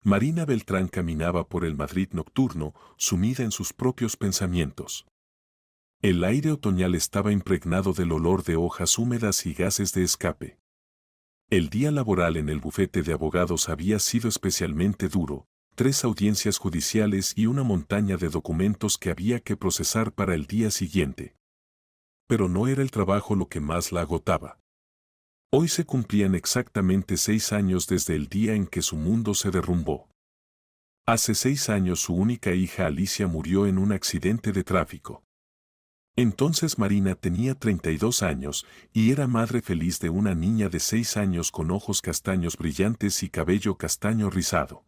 Marina Beltrán caminaba por el Madrid nocturno, sumida en sus propios pensamientos. El aire otoñal estaba impregnado del olor de hojas húmedas y gases de escape. El día laboral en el bufete de abogados había sido especialmente duro, 3 audiencias judiciales y una montaña de documentos que había que procesar para el día siguiente. Pero no era el trabajo lo que más la agotaba. Hoy se cumplían exactamente 6 años desde el día en que su mundo se derrumbó. Hace 6 años su única hija Alicia murió en un accidente de tráfico. Entonces Marina tenía 32 años y era madre feliz de una niña de 6 años con ojos castaños brillantes y cabello castaño rizado.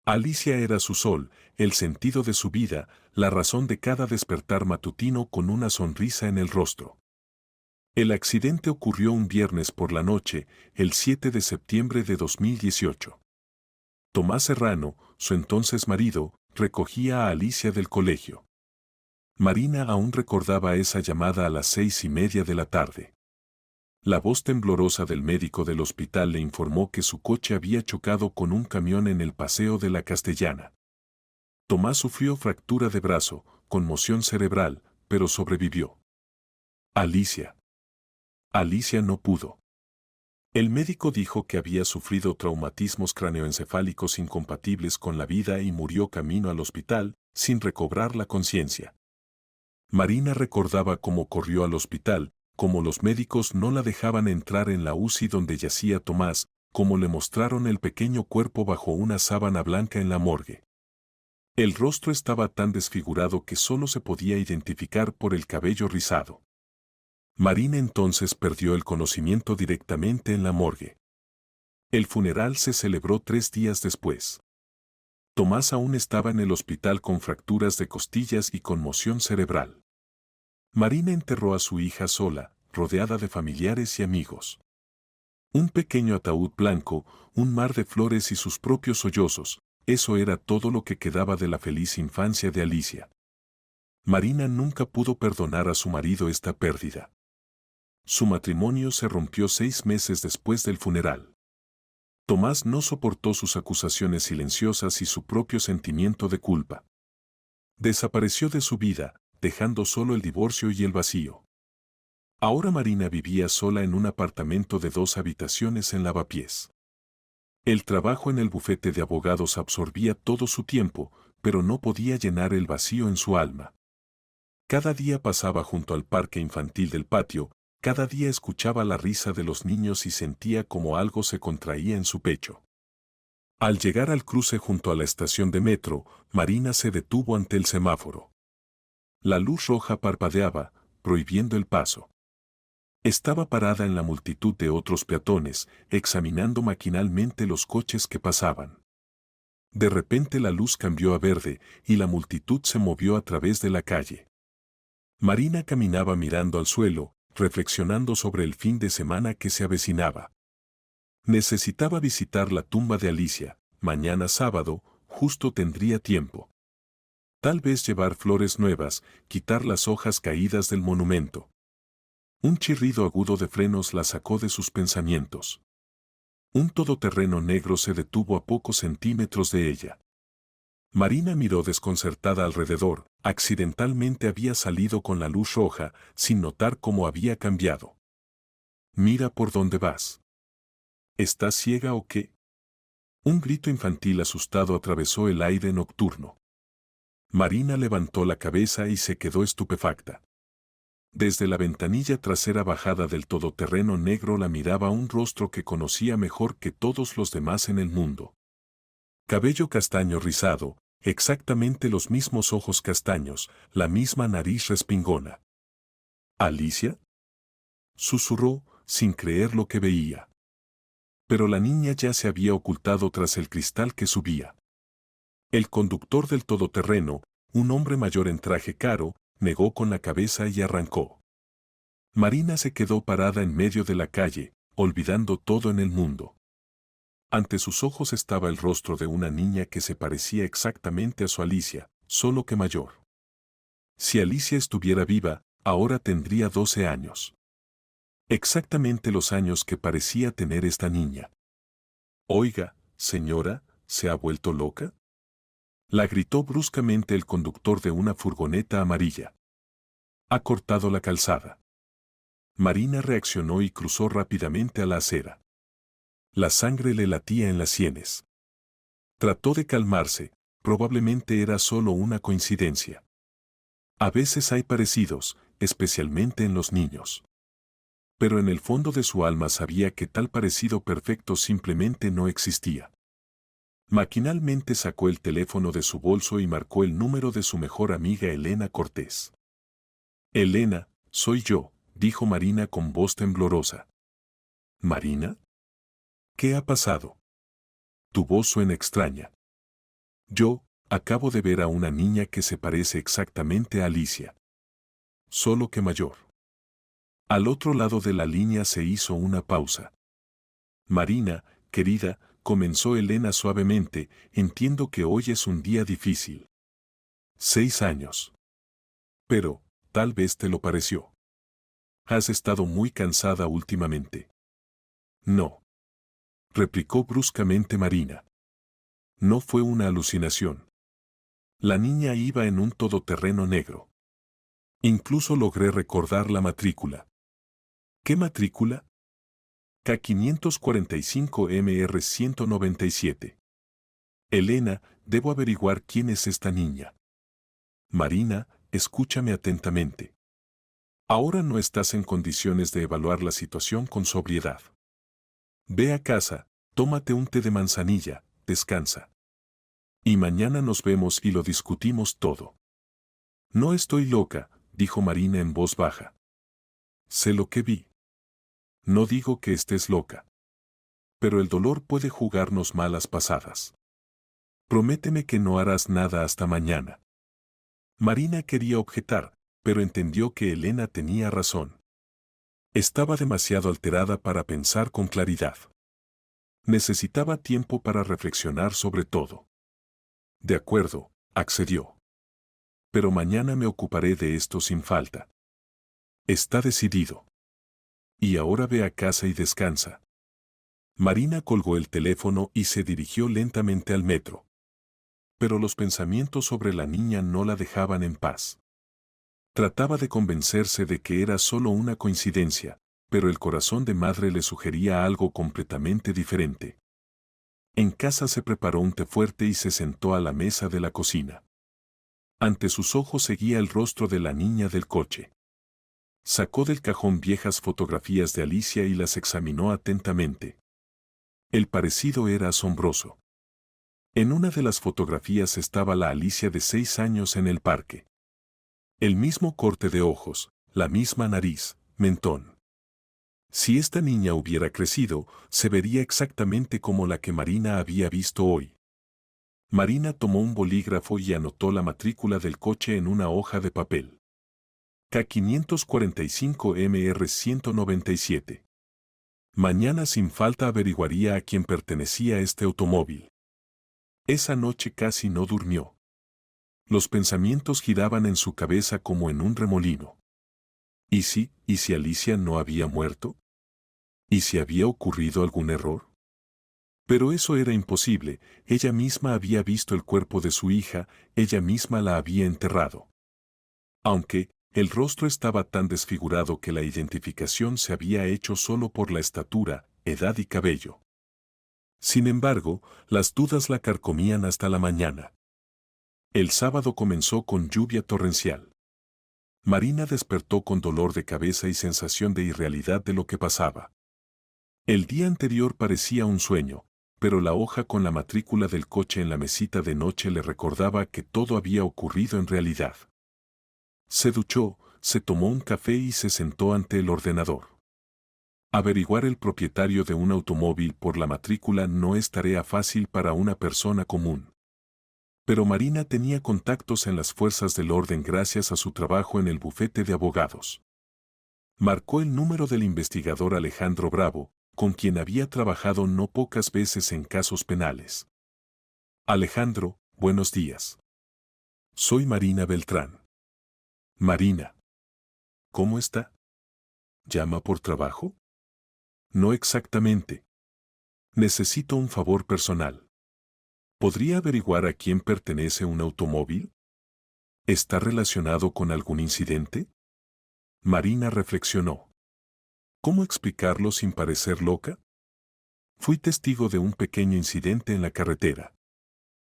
Alicia era su sol, el sentido de su vida, la razón de cada despertar matutino con una sonrisa en el rostro. El accidente ocurrió un viernes por la noche, el 7 de septiembre de 2018. Tomás Serrano, su entonces marido, recogía a Alicia del colegio. Marina aún recordaba esa llamada a las 6:30 de la tarde. La voz temblorosa del médico del hospital le informó que su coche había chocado con un camión en el Paseo de la Castellana. Tomás sufrió fractura de brazo, conmoción cerebral, pero sobrevivió. Alicia. Alicia no pudo. El médico dijo que había sufrido traumatismos craneoencefálicos incompatibles con la vida y murió camino al hospital, sin recobrar la conciencia. Marina recordaba cómo corrió al hospital, cómo los médicos no la dejaban entrar en la UCI donde yacía Tomás, cómo le mostraron el pequeño cuerpo bajo una sábana blanca en la morgue. El rostro estaba tan desfigurado que solo se podía identificar por el cabello rizado. Marina entonces perdió el conocimiento directamente en la morgue. El funeral se celebró 3 días después. Tomás aún estaba en el hospital con fracturas de costillas y conmoción cerebral. Marina enterró a su hija sola, rodeada de familiares y amigos. Un pequeño ataúd blanco, un mar de flores y sus propios sollozos, eso era todo lo que quedaba de la feliz infancia de Alicia. Marina nunca pudo perdonar a su marido esta pérdida. Su matrimonio se rompió 6 meses después del funeral. Tomás no soportó sus acusaciones silenciosas y su propio sentimiento de culpa. Desapareció de su vida, dejando solo el divorcio y el vacío. Ahora Marina vivía sola en un apartamento de 2 habitaciones en Lavapiés. El trabajo en el bufete de abogados absorbía todo su tiempo, pero no podía llenar el vacío en su alma. Cada día pasaba junto al parque infantil del patio, cada día escuchaba la risa de los niños y sentía como algo se contraía en su pecho. Al llegar al cruce junto a la estación de metro, Marina se detuvo ante el semáforo. La luz roja parpadeaba, prohibiendo el paso. Estaba parada en la multitud de otros peatones, examinando maquinalmente los coches que pasaban. De repente la luz cambió a verde y la multitud se movió a través de la calle. Marina caminaba mirando al suelo, reflexionando sobre el fin de semana que se avecinaba. Necesitaba visitar la tumba de Alicia, mañana sábado, justo tendría tiempo. Tal vez llevar flores nuevas, quitar las hojas caídas del monumento. Un chirrido agudo de frenos la sacó de sus pensamientos. Un todoterreno negro se detuvo a pocos centímetros de ella. Marina miró desconcertada alrededor, accidentalmente había salido con la luz roja, sin notar cómo había cambiado. Mira por dónde vas. ¿Estás ciega o qué? Un grito infantil asustado atravesó el aire nocturno. Marina levantó la cabeza y se quedó estupefacta. Desde la ventanilla trasera bajada del todoterreno negro la miraba un rostro que conocía mejor que todos los demás en el mundo. Cabello castaño rizado, exactamente los mismos ojos castaños, la misma nariz respingona. ¿Alicia? Susurró, sin creer lo que veía. Pero la niña ya se había ocultado tras el cristal que subía. El conductor del todoterreno, un hombre mayor en traje caro, negó con la cabeza y arrancó. Marina se quedó parada en medio de la calle, olvidando todo en el mundo. Ante sus ojos estaba el rostro de una niña que se parecía exactamente a su Alicia, solo que mayor. Si Alicia estuviera viva, ahora tendría 12 años. Exactamente los años que parecía tener esta niña. Oiga, señora, ¿Se ha vuelto loca? La gritó bruscamente el conductor de una furgoneta amarilla. Ha cortado la calzada. Marina reaccionó y cruzó rápidamente a la acera. La sangre le latía en las sienes. Trató de calmarse, probablemente era solo una coincidencia. A veces hay parecidos, especialmente en los niños. Pero en el fondo de su alma sabía que tal parecido perfecto simplemente no existía. Maquinalmente sacó el teléfono de su bolso y marcó el número de su mejor amiga Elena Cortés. Elena, soy yo, dijo Marina con voz temblorosa. ¿Marina? ¿Qué ha pasado? Tu voz suena extraña. Yo, acabo de ver a una niña que se parece exactamente a Alicia. Solo que mayor. Al otro lado de la línea se hizo una pausa. Marina, querida, comenzó Elena suavemente, entiendo que hoy es un día difícil. 6 años. Pero, tal vez te lo pareció. Has estado muy cansada últimamente. No. Replicó bruscamente Marina. No fue una alucinación. La niña iba en un todoterreno negro. Incluso logré recordar la matrícula. ¿Qué matrícula? K545MR197. Elena, debo averiguar quién es esta niña. Marina, escúchame atentamente. Ahora no estás en condiciones de evaluar la situación con sobriedad. Ve a casa, tómate un té de manzanilla, descansa. Y mañana nos vemos y lo discutimos todo. No estoy loca, dijo Marina en voz baja. Sé lo que vi. No digo que estés loca. Pero el dolor puede jugarnos malas pasadas. Prométeme que no harás nada hasta mañana. Marina quería objetar, pero entendió que Elena tenía razón. Estaba demasiado alterada para pensar con claridad. Necesitaba tiempo para reflexionar sobre todo. De acuerdo, accedió. Pero mañana me ocuparé de esto sin falta. Está decidido. Y ahora ve a casa y descansa. Marina colgó el teléfono y se dirigió lentamente al metro. Pero los pensamientos sobre la niña no la dejaban en paz. Trataba de convencerse de que era solo una coincidencia, pero el corazón de madre le sugería algo completamente diferente. En casa se preparó un té fuerte y se sentó a la mesa de la cocina. Ante sus ojos seguía el rostro de la niña del coche. Sacó del cajón viejas fotografías de Alicia y las examinó atentamente. El parecido era asombroso. En una de las fotografías estaba la Alicia de 6 años en el parque. El mismo corte de ojos, la misma nariz, mentón. Si esta niña hubiera crecido, se vería exactamente como la que Marina había visto hoy. Marina tomó un bolígrafo y anotó la matrícula del coche en una hoja de papel. K545MR197. Mañana sin falta averiguaría a quién pertenecía este automóvil. Esa noche casi no durmió. Los pensamientos giraban en su cabeza como en un remolino. ¿Y si Alicia no había muerto? ¿Y si había ocurrido algún error? Pero eso era imposible, ella misma había visto el cuerpo de su hija, ella misma la había enterrado. Aunque, el rostro estaba tan desfigurado que la identificación se había hecho solo por la estatura, edad y cabello. Sin embargo, las dudas la carcomían hasta la mañana. El sábado comenzó con lluvia torrencial. Marina despertó con dolor de cabeza y sensación de irrealidad de lo que pasaba. El día anterior parecía un sueño, pero la hoja con la matrícula del coche en la mesita de noche le recordaba que todo había ocurrido en realidad. Se duchó, se tomó un café y se sentó ante el ordenador. Averiguar el propietario de un automóvil por la matrícula no es tarea fácil para una persona común. Pero Marina tenía contactos en las fuerzas del orden gracias a su trabajo en el bufete de abogados. Marcó el número del investigador Alejandro Bravo, con quien había trabajado no pocas veces en casos penales. Alejandro, buenos días. Soy Marina Beltrán. Marina. ¿Cómo está? ¿Llama por trabajo? No exactamente. Necesito un favor personal. ¿Podría averiguar a quién pertenece un automóvil? ¿Está relacionado con algún incidente? Marina reflexionó. ¿Cómo explicarlo sin parecer loca? Fui testigo de un pequeño incidente en la carretera.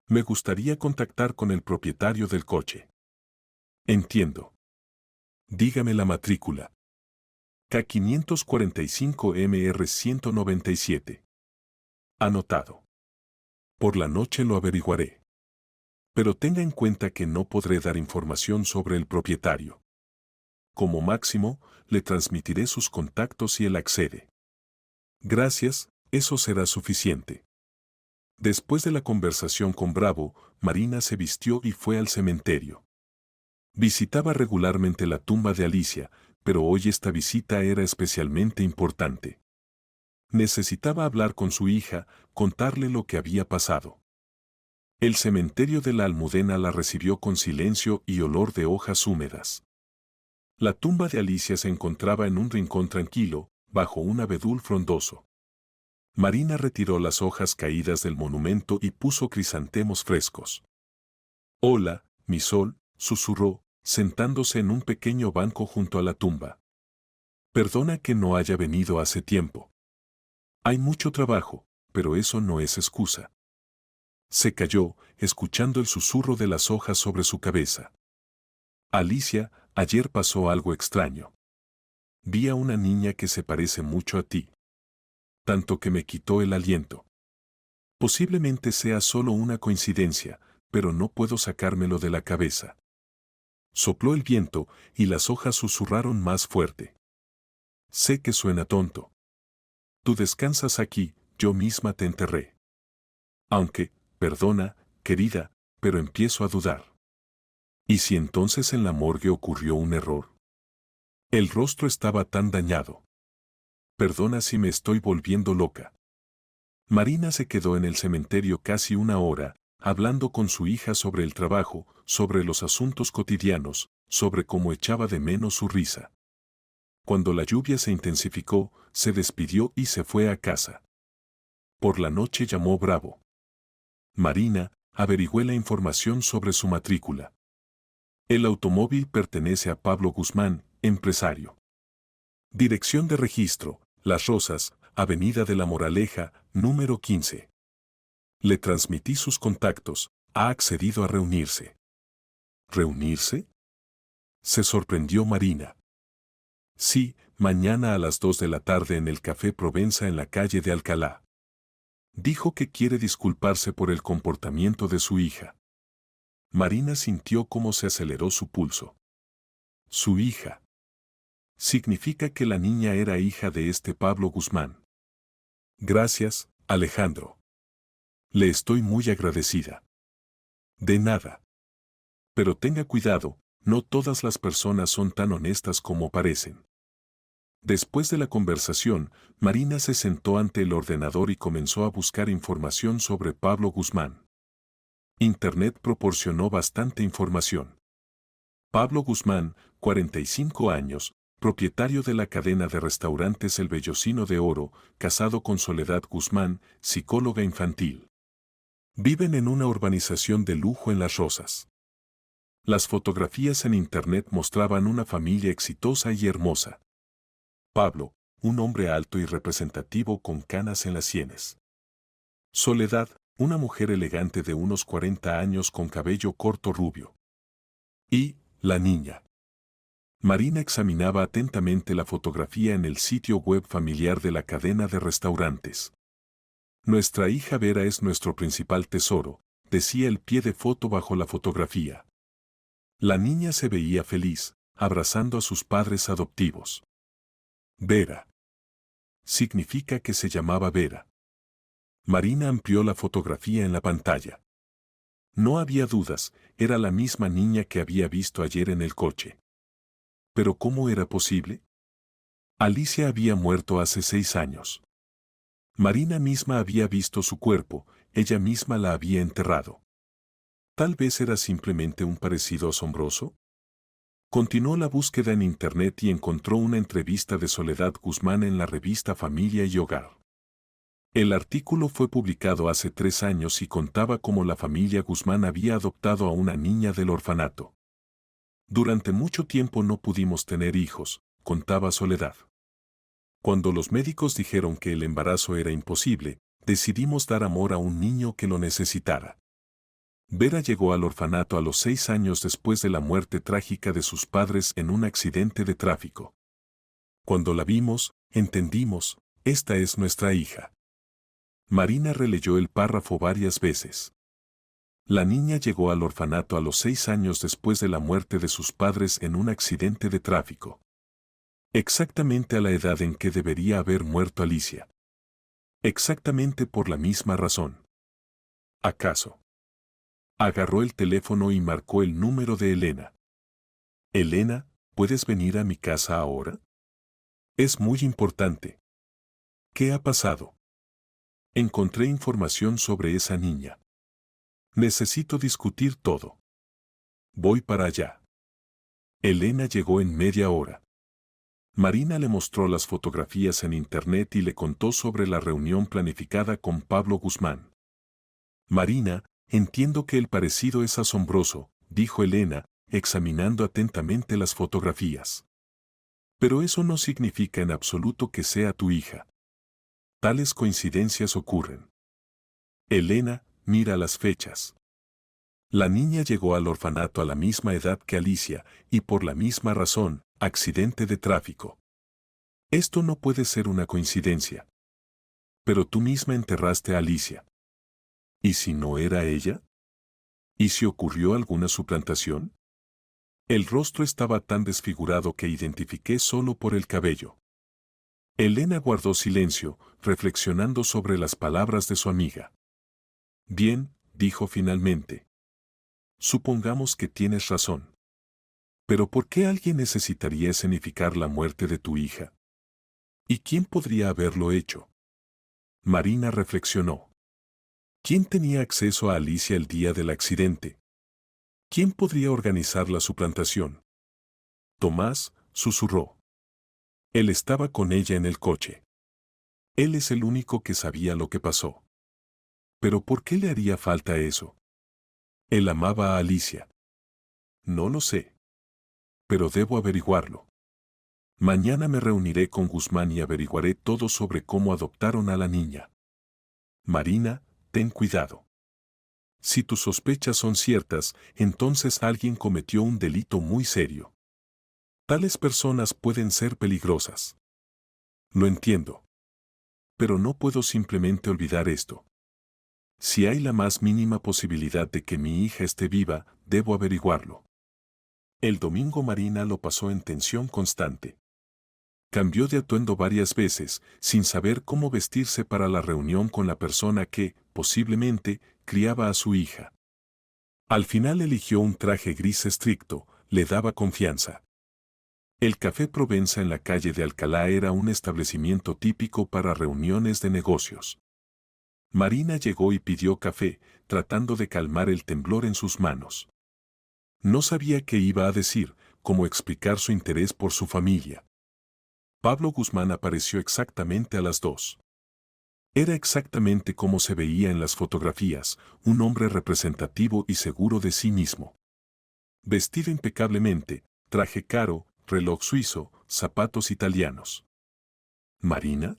Me gustaría contactar con el propietario del coche. Entiendo. Dígame la matrícula. K545MR197. Anotado. Por la noche lo averiguaré. Pero tenga en cuenta que no podré dar información sobre el propietario. Como máximo, le transmitiré sus contactos si él accede. Gracias, eso será suficiente. Después de la conversación con Bravo, Marina se vistió y fue al cementerio. Visitaba regularmente la tumba de Alicia, pero hoy esta visita era especialmente importante. Necesitaba hablar con su hija, contarle lo que había pasado. El cementerio de la Almudena la recibió con silencio y olor de hojas húmedas. La tumba de Alicia se encontraba en un rincón tranquilo, bajo un abedul frondoso. Marina retiró las hojas caídas del monumento y puso crisantemos frescos. «Hola, mi sol», susurró, sentándose en un pequeño banco junto a la tumba. «Perdona que no haya venido hace tiempo. Hay mucho trabajo, pero eso no es excusa». Se calló, escuchando el susurro de las hojas sobre su cabeza. «Alicia, ayer pasó algo extraño. Vi a una niña que se parece mucho a ti. Tanto que me quitó el aliento. Posiblemente sea solo una coincidencia, pero no puedo sacármelo de la cabeza». Sopló el viento y las hojas susurraron más fuerte. «Sé que suena tonto. Tú descansas aquí, yo misma te enterré. Aunque, perdona, querida, pero empiezo a dudar. ¿Y si entonces en la morgue ocurrió un error? El rostro estaba tan dañado. Perdona si me estoy volviendo loca». Marina se quedó en el cementerio casi una hora, hablando con su hija sobre el trabajo, sobre los asuntos cotidianos, sobre cómo echaba de menos su risa. Cuando la lluvia se intensificó, se despidió y se fue a casa. Por la noche llamó Bravo. «Marina, averigüé la información sobre su matrícula. El automóvil pertenece a Pablo Guzmán, empresario. Dirección de registro, Las Rosas, Avenida de la Moraleja, número 15. Le transmití sus contactos, ha accedido a reunirse». ¿Reunirse? Se sorprendió Marina. «Sí, mañana a las 2 de la tarde en el Café Provenza en la calle de Alcalá. Dijo que quiere disculparse por el comportamiento de su hija». Marina sintió cómo se aceleró su pulso. Su hija. Significa que la niña era hija de este Pablo Guzmán. «Gracias, Alejandro. Le estoy muy agradecida». «De nada. Pero tenga cuidado, no todas las personas son tan honestas como parecen». Después de la conversación, Marina se sentó ante el ordenador y comenzó a buscar información sobre Pablo Guzmán. Internet proporcionó bastante información. Pablo Guzmán, 45 años, propietario de la cadena de restaurantes El Bellocino de Oro, casado con Soledad Guzmán, psicóloga infantil. Viven en una urbanización de lujo en Las Rosas. Las fotografías en Internet mostraban una familia exitosa y hermosa. Pablo, un hombre alto y representativo con canas en las sienes. Soledad, una mujer elegante de unos 40 años con cabello corto rubio. Y, la niña. Marina examinaba atentamente la fotografía en el sitio web familiar de la cadena de restaurantes. «Nuestra hija Vera es nuestro principal tesoro», decía el pie de foto bajo la fotografía. La niña se veía feliz, abrazando a sus padres adoptivos. Vera. Significa que se llamaba Vera. Marina amplió la fotografía en la pantalla. No había dudas, era la misma niña que había visto ayer en el coche. ¿Pero cómo era posible? Alicia había muerto hace 6 años. Marina misma había visto su cuerpo, ella misma la había enterrado. ¿Tal vez era simplemente un parecido asombroso? Continuó la búsqueda en Internet y encontró una entrevista de Soledad Guzmán en la revista Familia y Hogar. El artículo fue publicado hace 3 años y contaba cómo la familia Guzmán había adoptado a una niña del orfanato. Durante mucho tiempo no pudimos tener hijos, contaba Soledad. Cuando los médicos dijeron que el embarazo era imposible, decidimos dar amor a un niño que lo necesitara. Vera llegó al orfanato a los 6 años después de la muerte trágica de sus padres en un accidente de tráfico. Cuando la vimos, entendimos, esta es nuestra hija. Marina releyó el párrafo varias veces. La niña llegó al orfanato a los 6 años después de la muerte de sus padres en un accidente de tráfico. Exactamente a la edad en que debería haber muerto Alicia. Exactamente por la misma razón. ¿Acaso? Agarró el teléfono y marcó el número de Elena. Elena, ¿puedes venir a mi casa ahora? Es muy importante. ¿Qué ha pasado? Encontré información sobre esa niña. Necesito discutir todo. Voy para allá. Elena llegó en media hora. Marina le mostró las fotografías en internet y le contó sobre la reunión planificada con Pablo Guzmán. Marina, entiendo que el parecido es asombroso, dijo Elena, examinando atentamente las fotografías. Pero eso no significa en absoluto que sea tu hija. Tales coincidencias ocurren. Elena, mira las fechas. La niña llegó al orfanato a la misma edad que Alicia, y por la misma razón, accidente de tráfico. Esto no puede ser una coincidencia. Pero tú misma enterraste a Alicia. ¿Y si no era ella? ¿Y si ocurrió alguna suplantación? El rostro estaba tan desfigurado que identifiqué solo por el cabello. Elena guardó silencio, reflexionando sobre las palabras de su amiga. Bien, dijo finalmente. Supongamos que tienes razón. Pero ¿por qué alguien necesitaría escenificar la muerte de tu hija? ¿Y quién podría haberlo hecho? Marina reflexionó. ¿Quién tenía acceso a Alicia el día del accidente? ¿Quién podría organizar la suplantación? Tomás, susurró. Él estaba con ella en el coche. Él es el único que sabía lo que pasó. ¿Pero por qué le haría falta eso? Él amaba a Alicia. No lo sé. Pero debo averiguarlo. Mañana me reuniré con Guzmán y averiguaré todo sobre cómo adoptaron a la niña. Marina, ten cuidado. Si tus sospechas son ciertas, entonces alguien cometió un delito muy serio. Tales personas pueden ser peligrosas. Lo entiendo. Pero no puedo simplemente olvidar esto. Si hay la más mínima posibilidad de que mi hija esté viva, debo averiguarlo. El domingo Marina lo pasó en tensión constante. Cambió de atuendo varias veces, sin saber cómo vestirse para la reunión con la persona que, posiblemente, criaba a su hija. Al final eligió un traje gris estricto, le daba confianza. El Café Provenza en la calle de Alcalá era un establecimiento típico para reuniones de negocios. Marina llegó y pidió café, tratando de calmar el temblor en sus manos. No sabía qué iba a decir, cómo explicar su interés por su familia. Pablo Guzmán apareció exactamente a las 2. Era exactamente como se veía en las fotografías, un hombre representativo y seguro de sí mismo. Vestido impecablemente, traje caro, reloj suizo, zapatos italianos. ¿Marina?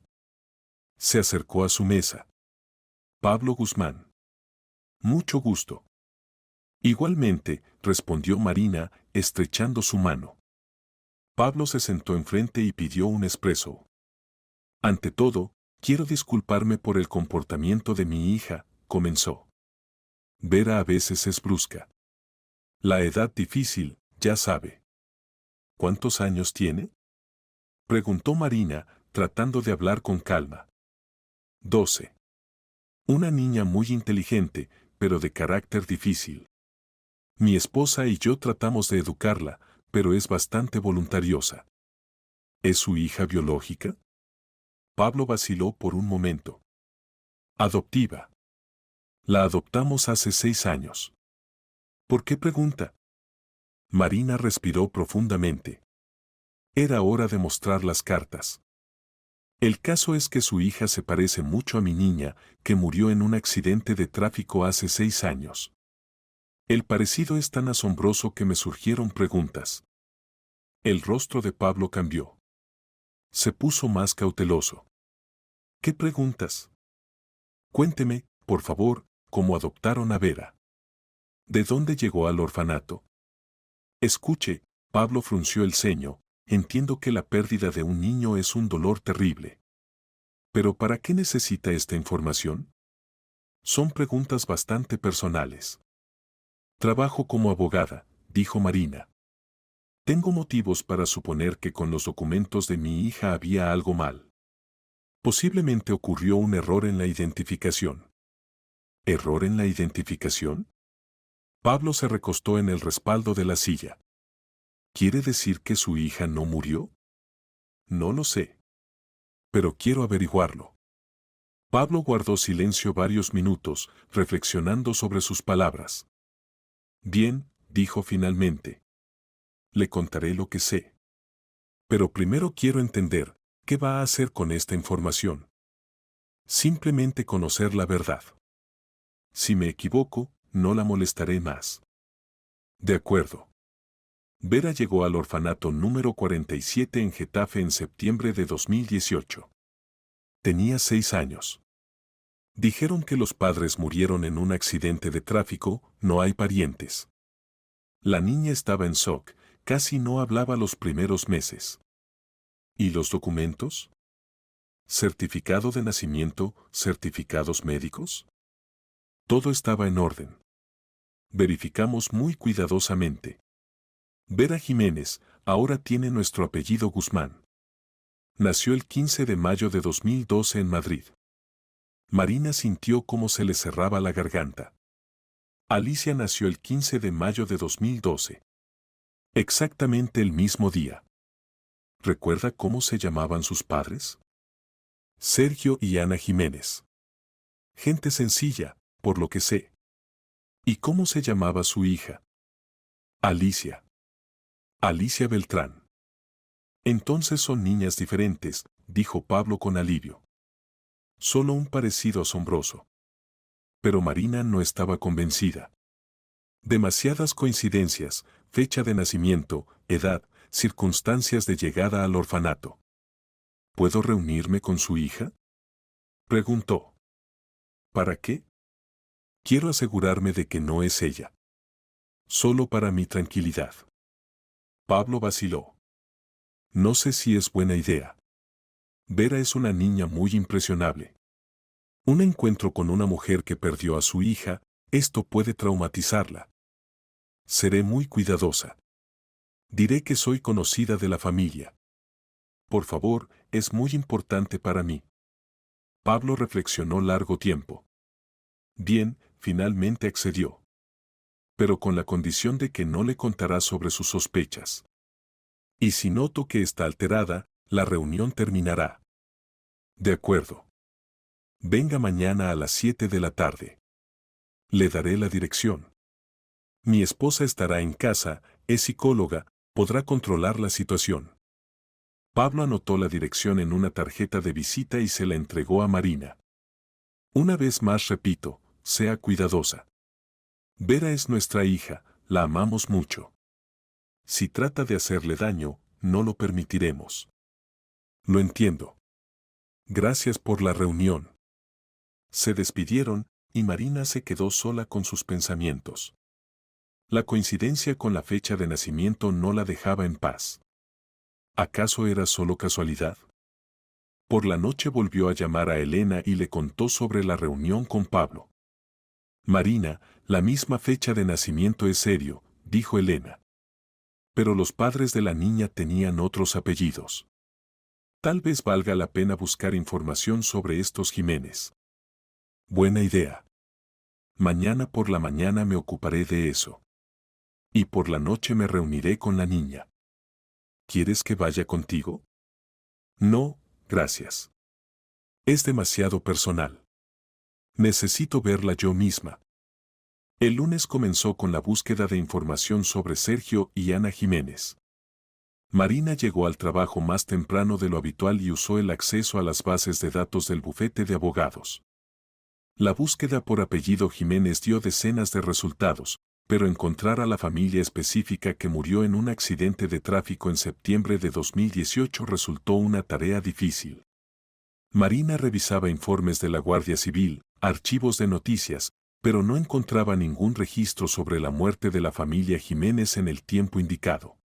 Se acercó a su mesa. Pablo Guzmán. Mucho gusto. Igualmente, respondió Marina, estrechando su mano. Pablo se sentó enfrente y pidió un espresso. Ante todo, quiero disculparme por el comportamiento de mi hija, comenzó. Vera a veces es brusca. La edad difícil, ya sabe. ¿Cuántos años tiene? Preguntó Marina, tratando de hablar con calma. 12. Una niña muy inteligente, pero de carácter difícil. Mi esposa y yo tratamos de educarla, pero es bastante voluntariosa. ¿Es su hija biológica? Pablo vaciló por un momento. Adoptiva. La adoptamos hace 6 años. ¿Por qué pregunta? Marina respiró profundamente. Era hora de mostrar las cartas. El caso es que su hija se parece mucho a mi niña, que murió en un accidente de tráfico hace 6 años. El parecido es tan asombroso que me surgieron preguntas. El rostro de Pablo cambió. Se puso más cauteloso. ¿Qué preguntas? Cuénteme, por favor, cómo adoptaron a Vera. ¿De dónde llegó al orfanato? Escuche, Pablo frunció el ceño, entiendo que la pérdida de un niño es un dolor terrible. ¿Pero para qué necesita esta información? Son preguntas bastante personales. Trabajo como abogada, dijo Marina. Tengo motivos para suponer que con los documentos de mi hija había algo mal. Posiblemente ocurrió un error en la identificación. ¿Error en la identificación? Pablo se recostó en el respaldo de la silla. ¿Quiere decir que su hija no murió? No lo sé. Pero quiero averiguarlo. Pablo guardó silencio varios minutos, reflexionando sobre sus palabras. Bien, dijo finalmente. Le contaré lo que sé. Pero primero quiero entender, ¿qué va a hacer con esta información? Simplemente conocer la verdad. Si me equivoco, no la molestaré más. De acuerdo. Vera llegó al orfanato número 47 en Getafe en septiembre de 2018. Tenía 6 años. Dijeron que los padres murieron en un accidente de tráfico, no hay parientes. La niña estaba en shock, casi no hablaba los primeros meses. ¿Y los documentos? ¿Certificado de nacimiento, certificados médicos? Todo estaba en orden. Verificamos muy cuidadosamente. Vera Jiménez ahora tiene nuestro apellido Guzmán. Nació el 15 de mayo de 2012 en Madrid. Marina sintió cómo se le cerraba la garganta. Alicia nació el 15 de mayo de 2012. Exactamente el mismo día. ¿Recuerda cómo se llamaban sus padres? Sergio y Ana Jiménez. Gente sencilla, por lo que sé. ¿Y cómo se llamaba su hija? Alicia. Alicia Beltrán. Entonces son niñas diferentes, dijo Pablo con alivio. Solo un parecido asombroso. Pero Marina no estaba convencida. Demasiadas coincidencias, fecha de nacimiento, edad, circunstancias de llegada al orfanato. ¿Puedo reunirme con su hija? Preguntó. ¿Para qué? Quiero asegurarme de que no es ella. Solo para mi tranquilidad. Pablo vaciló. No sé si es buena idea. Vera es una niña muy impresionable. Un encuentro con una mujer que perdió a su hija, esto puede traumatizarla. Seré muy cuidadosa. Diré que soy conocida de la familia. Por favor, es muy importante para mí. Pablo reflexionó largo tiempo. Bien, finalmente accedió. Pero con la condición de que no le contará sobre sus sospechas. Y si noto que está alterada, la reunión terminará. De acuerdo. Venga mañana a las 7 de la tarde. Le daré la dirección. Mi esposa estará en casa, es psicóloga, podrá controlar la situación. Pablo anotó la dirección en una tarjeta de visita y se la entregó a Marina. Una vez más repito, sea cuidadosa. Vera es nuestra hija, la amamos mucho. Si trata de hacerle daño, no lo permitiremos. Lo entiendo. Gracias por la reunión. Se despidieron, y Marina se quedó sola con sus pensamientos. La coincidencia con la fecha de nacimiento no la dejaba en paz. ¿Acaso era solo casualidad? Por la noche volvió a llamar a Elena y le contó sobre la reunión con Pablo. Marina, la misma fecha de nacimiento es serio, dijo Elena. Pero los padres de la niña tenían otros apellidos. Tal vez valga la pena buscar información sobre estos Jiménez. Buena idea. Mañana por la mañana me ocuparé de eso. Y por la noche me reuniré con la niña. ¿Quieres que vaya contigo? No, gracias. Es demasiado personal. Necesito verla yo misma. El lunes comenzó con la búsqueda de información sobre Sergio y Ana Jiménez. Marina llegó al trabajo más temprano de lo habitual y usó el acceso a las bases de datos del bufete de abogados. La búsqueda por apellido Jiménez dio decenas de resultados, pero encontrar a la familia específica que murió en un accidente de tráfico en septiembre de 2018 resultó una tarea difícil. Marina revisaba informes de la Guardia Civil, archivos de noticias, pero no encontraba ningún registro sobre la muerte de la familia Jiménez en el tiempo indicado.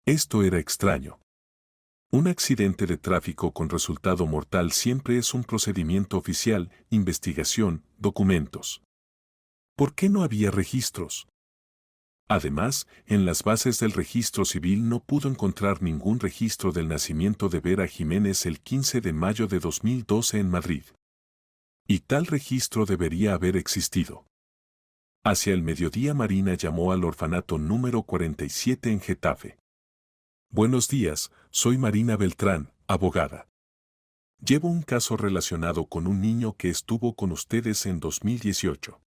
Esto era extraño. Un accidente de tráfico con resultado mortal siempre es un procedimiento oficial, investigación, documentos. ¿Por qué no había registros? Además, en las bases del registro civil no pudo encontrar ningún registro del nacimiento de Vera Jiménez el 15 de mayo de 2012 en Madrid. Y tal registro debería haber existido. Hacia el mediodía Marina llamó al orfanato número 47 en Getafe. Buenos días, soy Marina Beltrán, abogada. Llevo un caso relacionado con un niño que estuvo con ustedes en 2018.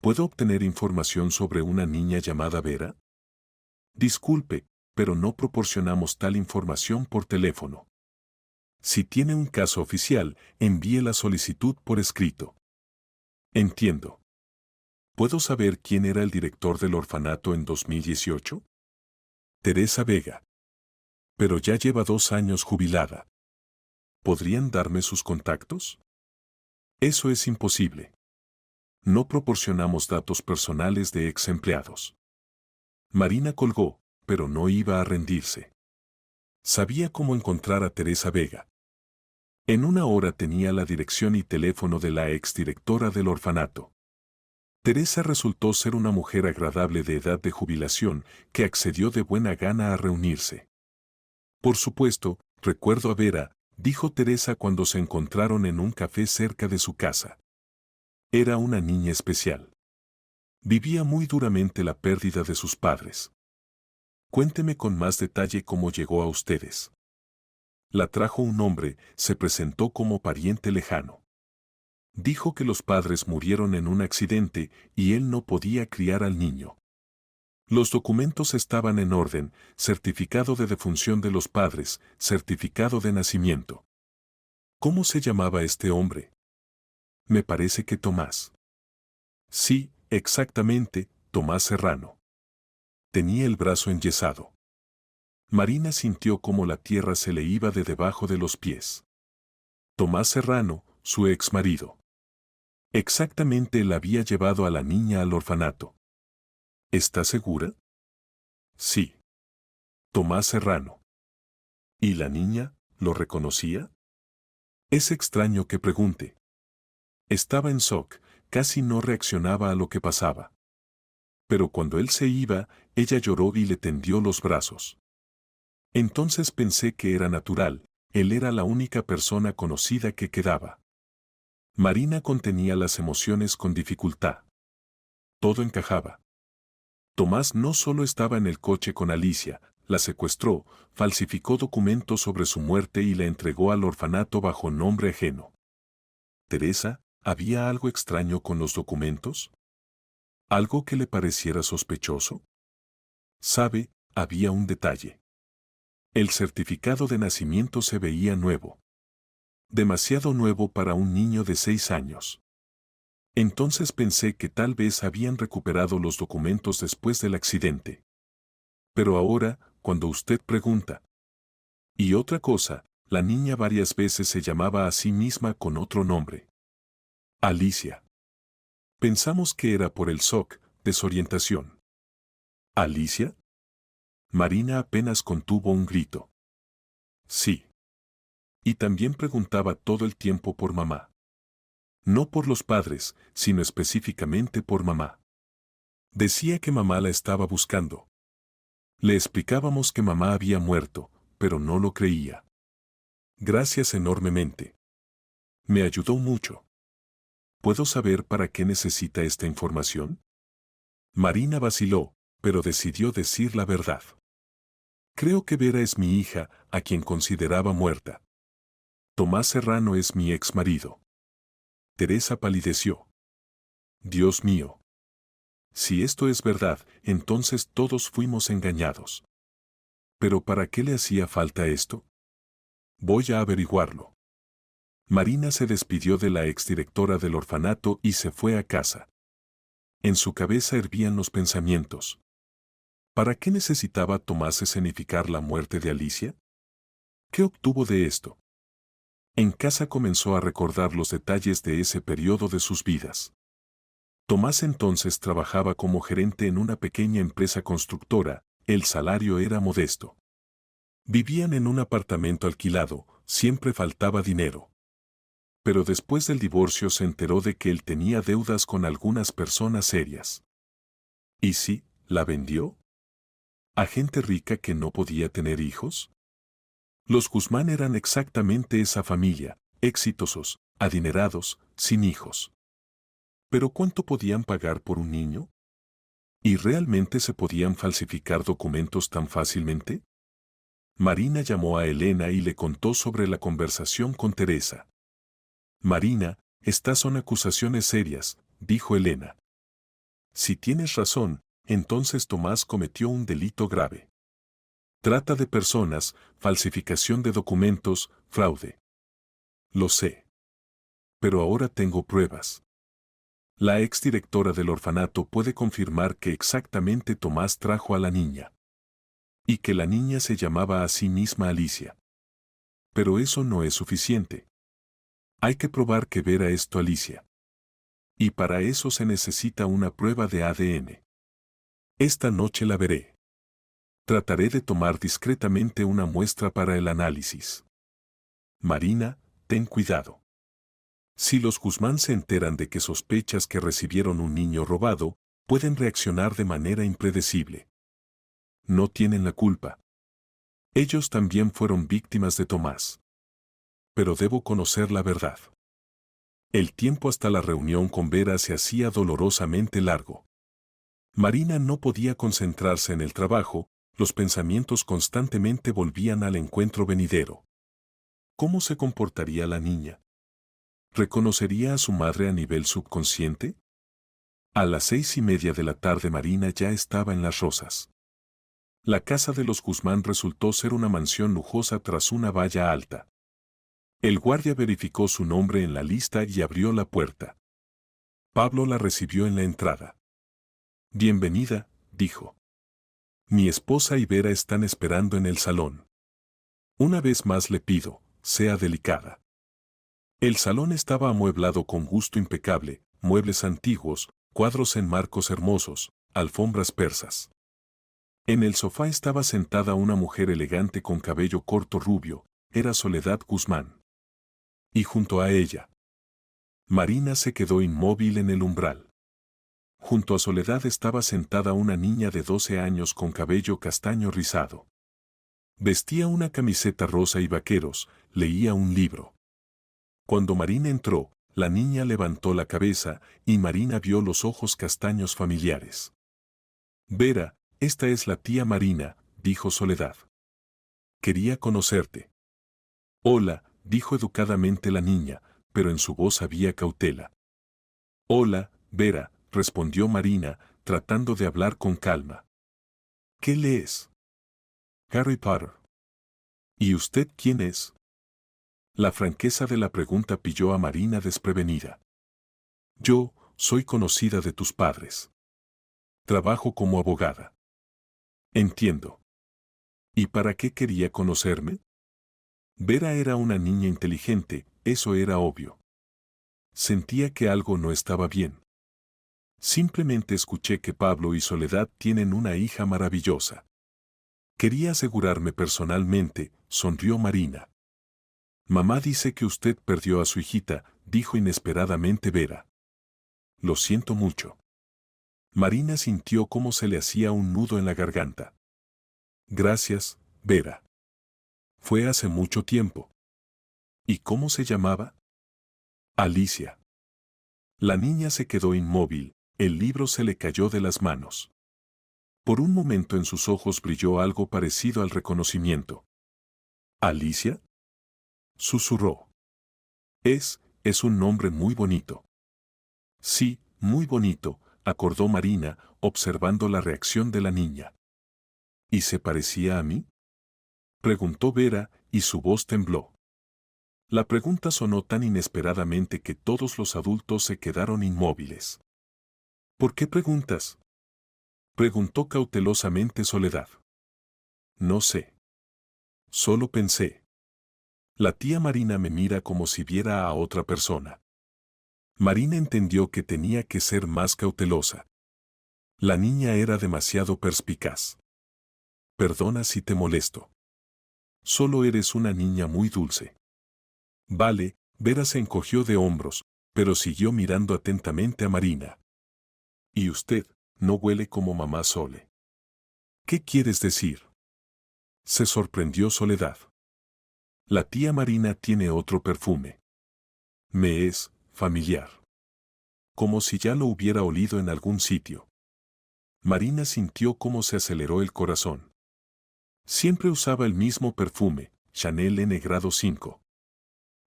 ¿Puedo obtener información sobre una niña llamada Vera? Disculpe, pero no proporcionamos tal información por teléfono. Si tiene un caso oficial, envíe la solicitud por escrito. Entiendo. ¿Puedo saber quién era el director del orfanato en 2018? Teresa Vega. Pero ya lleva 2 años jubilada. ¿Podrían darme sus contactos? Eso es imposible. No proporcionamos datos personales de ex empleados. Marina colgó, pero no iba a rendirse. Sabía cómo encontrar a Teresa Vega. En 1 hora tenía la dirección y teléfono de la exdirectora del orfanato. Teresa resultó ser una mujer agradable de edad de jubilación que accedió de buena gana a reunirse. Por supuesto, recuerdo a Vera, dijo Teresa cuando se encontraron en un café cerca de su casa. Era una niña especial. Vivía muy duramente la pérdida de sus padres. Cuénteme con más detalle cómo llegó a ustedes. La trajo un hombre, se presentó como pariente lejano. Dijo que los padres murieron en un accidente y él no podía criar al niño. Los documentos estaban en orden, certificado de defunción de los padres, certificado de nacimiento. ¿Cómo se llamaba este hombre? Me parece que Tomás. Sí, exactamente, Tomás Serrano. Tenía el brazo enyesado. Marina sintió como la tierra se le iba de debajo de los pies. Tomás Serrano, su ex marido. Exactamente él había llevado a la niña al orfanato. ¿Está segura? Sí. Tomás Serrano. ¿Y la niña, lo reconocía? Es extraño que pregunte. Estaba en shock, casi no reaccionaba a lo que pasaba. Pero cuando él se iba, ella lloró y le tendió los brazos. Entonces pensé que era natural, él era la única persona conocida que quedaba. Marina contenía las emociones con dificultad. Todo encajaba. Tomás no solo estaba en el coche con Alicia, la secuestró, falsificó documentos sobre su muerte y la entregó al orfanato bajo nombre ajeno. Teresa, ¿había algo extraño con los documentos? ¿Algo que le pareciera sospechoso? Sabe, había un detalle. El certificado de nacimiento se veía nuevo. Demasiado nuevo para un niño de 6 años. Entonces pensé que tal vez habían recuperado los documentos después del accidente. Pero ahora, cuando usted pregunta. Y otra cosa, la niña varias veces se llamaba a sí misma con otro nombre. Alicia. Pensamos que era por el shock, desorientación. ¿Alicia? Marina apenas contuvo un grito. Sí. Y también preguntaba todo el tiempo por mamá. No por los padres, sino específicamente por mamá. Decía que mamá la estaba buscando. Le explicábamos que mamá había muerto, pero no lo creía. Gracias enormemente. Me ayudó mucho. ¿Puedo saber para qué necesita esta información? Marina vaciló, pero decidió decir la verdad. Creo que Vera es mi hija, a quien consideraba muerta. Tomás Serrano es mi ex marido. Teresa palideció. Dios mío. Si esto es verdad, entonces todos fuimos engañados. ¿Pero para qué le hacía falta esto? Voy a averiguarlo. Marina se despidió de la exdirectora del orfanato y se fue a casa. En su cabeza hervían los pensamientos. ¿Para qué necesitaba Tomás escenificar la muerte de Alicia? ¿Qué obtuvo de esto? En casa comenzó a recordar los detalles de ese periodo de sus vidas. Tomás entonces trabajaba como gerente en una pequeña empresa constructora, el salario era modesto. Vivían en un apartamento alquilado, siempre faltaba dinero. Pero después del divorcio se enteró de que él tenía deudas con algunas personas serias. ¿Y si la vendió? ¿A gente rica que no podía tener hijos? Los Guzmán eran exactamente esa familia, exitosos, adinerados, sin hijos. ¿Pero cuánto podían pagar por un niño? ¿Y realmente se podían falsificar documentos tan fácilmente? Marina llamó a Elena y le contó sobre la conversación con Teresa. Marina, estas son acusaciones serias, dijo Elena. Si tienes razón, entonces Tomás cometió un delito grave. Trata de personas, falsificación de documentos, fraude. Lo sé. Pero ahora tengo pruebas. La exdirectora del orfanato puede confirmar que exactamente Tomás trajo a la niña. Y que la niña se llamaba a sí misma Alicia. Pero eso no es suficiente. Hay que probar que Vera es tu Alicia. Y para eso se necesita una prueba de ADN. Esta noche la veré. Trataré de tomar discretamente una muestra para el análisis. Marina, ten cuidado. Si los Guzmán se enteran de que sospechas que recibieron un niño robado, pueden reaccionar de manera impredecible. No tienen la culpa. Ellos también fueron víctimas de Tomás. Pero debo conocer la verdad. El tiempo hasta la reunión con Vera se hacía dolorosamente largo. Marina no podía concentrarse en el trabajo, los pensamientos constantemente volvían al encuentro venidero. ¿Cómo se comportaría la niña? ¿Reconocería a su madre a nivel subconsciente? A las 6:30 de la tarde Marina ya estaba en Las Rosas. La casa de los Guzmán resultó ser una mansión lujosa tras una valla alta. El guardia verificó su nombre en la lista y abrió la puerta. Pablo la recibió en la entrada. Bienvenida, dijo. Mi esposa y Vera están esperando en el salón. Una vez más le pido, sea delicada. El salón estaba amueblado con gusto impecable, muebles antiguos, cuadros en marcos hermosos, alfombras persas. En el sofá estaba sentada una mujer elegante con cabello corto rubio, era Soledad Guzmán. Y junto a ella, Marina se quedó inmóvil en el umbral. Junto a Soledad estaba sentada una niña de 12 años con cabello castaño rizado. Vestía una camiseta rosa y vaqueros, leía un libro. Cuando Marina entró, la niña levantó la cabeza y Marina vio los ojos castaños familiares. Vera, esta es la tía Marina, dijo Soledad. Quería conocerte. Hola, dijo educadamente la niña, pero en su voz había cautela. Hola, Vera, respondió Marina, tratando de hablar con calma. ¿Qué lees? Harry Potter. ¿Y usted quién es? La franqueza de la pregunta pilló a Marina desprevenida. Yo, soy conocida de tus padres. Trabajo como abogada. Entiendo. ¿Y para qué quería conocerme? Vera era una niña inteligente, eso era obvio. Sentía que algo no estaba bien. Simplemente escuché que Pablo y Soledad tienen una hija maravillosa. Quería asegurarme personalmente, sonrió Marina. Mamá dice que usted perdió a su hijita, dijo inesperadamente Vera. Lo siento mucho. Marina sintió cómo se le hacía un nudo en la garganta. Gracias, Vera. Fue hace mucho tiempo. ¿Y cómo se llamaba? Alicia. La niña se quedó inmóvil, el libro se le cayó de las manos. Por un momento en sus ojos brilló algo parecido al reconocimiento. ¿Alicia? Susurró. Es un nombre muy bonito. Sí, muy bonito, acordó Marina, observando la reacción de la niña. ¿Y se parecía a mí? Preguntó Vera, y su voz tembló. La pregunta sonó tan inesperadamente que todos los adultos se quedaron inmóviles. ¿Por qué preguntas? Preguntó cautelosamente Soledad. No sé. Solo pensé. La tía Marina me mira como si viera a otra persona. Marina entendió que tenía que ser más cautelosa. La niña era demasiado perspicaz. Perdona si te molesto. Solo eres una niña muy dulce. Vale, Vera se encogió de hombros, pero siguió mirando atentamente a Marina. ¿Y usted, no huele como mamá Sole? ¿Qué quieres decir? Se sorprendió Soledad. La tía Marina tiene otro perfume. Me es familiar. Como si ya lo hubiera olido en algún sitio. Marina sintió cómo se aceleró el corazón. Siempre usaba el mismo perfume, Chanel N grado 5.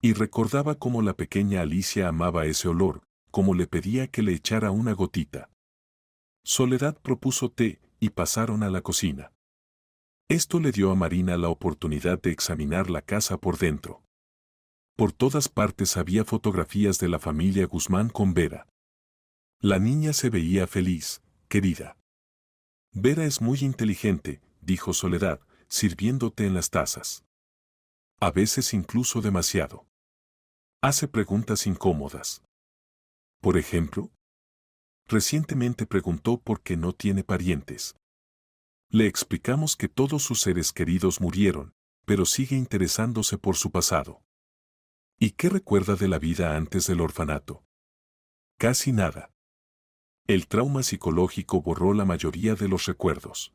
Y recordaba cómo la pequeña Alicia amaba ese olor, cómo le pedía que le echara una gotita. Soledad propuso té, y pasaron a la cocina. Esto le dio a Marina la oportunidad de examinar la casa por dentro. Por todas partes había fotografías de la familia Guzmán con Vera. La niña se veía feliz, querida. Vera es muy inteligente, dijo Soledad, sirviéndote en las tazas. A veces incluso demasiado. Hace preguntas incómodas. Por ejemplo, recientemente preguntó por qué no tiene parientes. Le explicamos que todos sus seres queridos murieron, pero sigue interesándose por su pasado. ¿Y qué recuerda de la vida antes del orfanato? Casi nada. El trauma psicológico borró la mayoría de los recuerdos.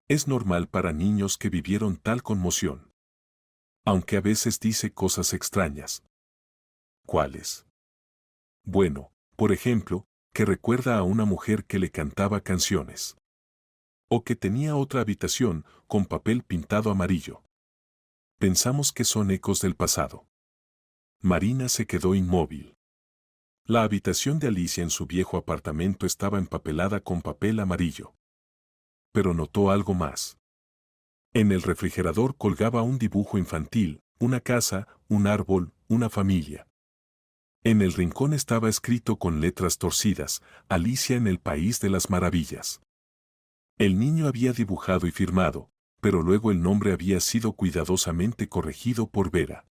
Es normal para niños que vivieron tal conmoción. Aunque a veces dice cosas extrañas. ¿Cuáles? Bueno, por ejemplo, que recuerda a una mujer que le cantaba canciones. O que tenía otra habitación con papel pintado amarillo. Pensamos que son ecos del pasado. Marina se quedó inmóvil. La habitación de Alicia en su viejo apartamento estaba empapelada con papel amarillo. Pero notó algo más. En el refrigerador colgaba un dibujo infantil, una casa, un árbol, una familia. En el rincón estaba escrito con letras torcidas, Alicia en el País de las Maravillas. El niño había dibujado y firmado, pero luego el nombre había sido cuidadosamente corregido por Vera.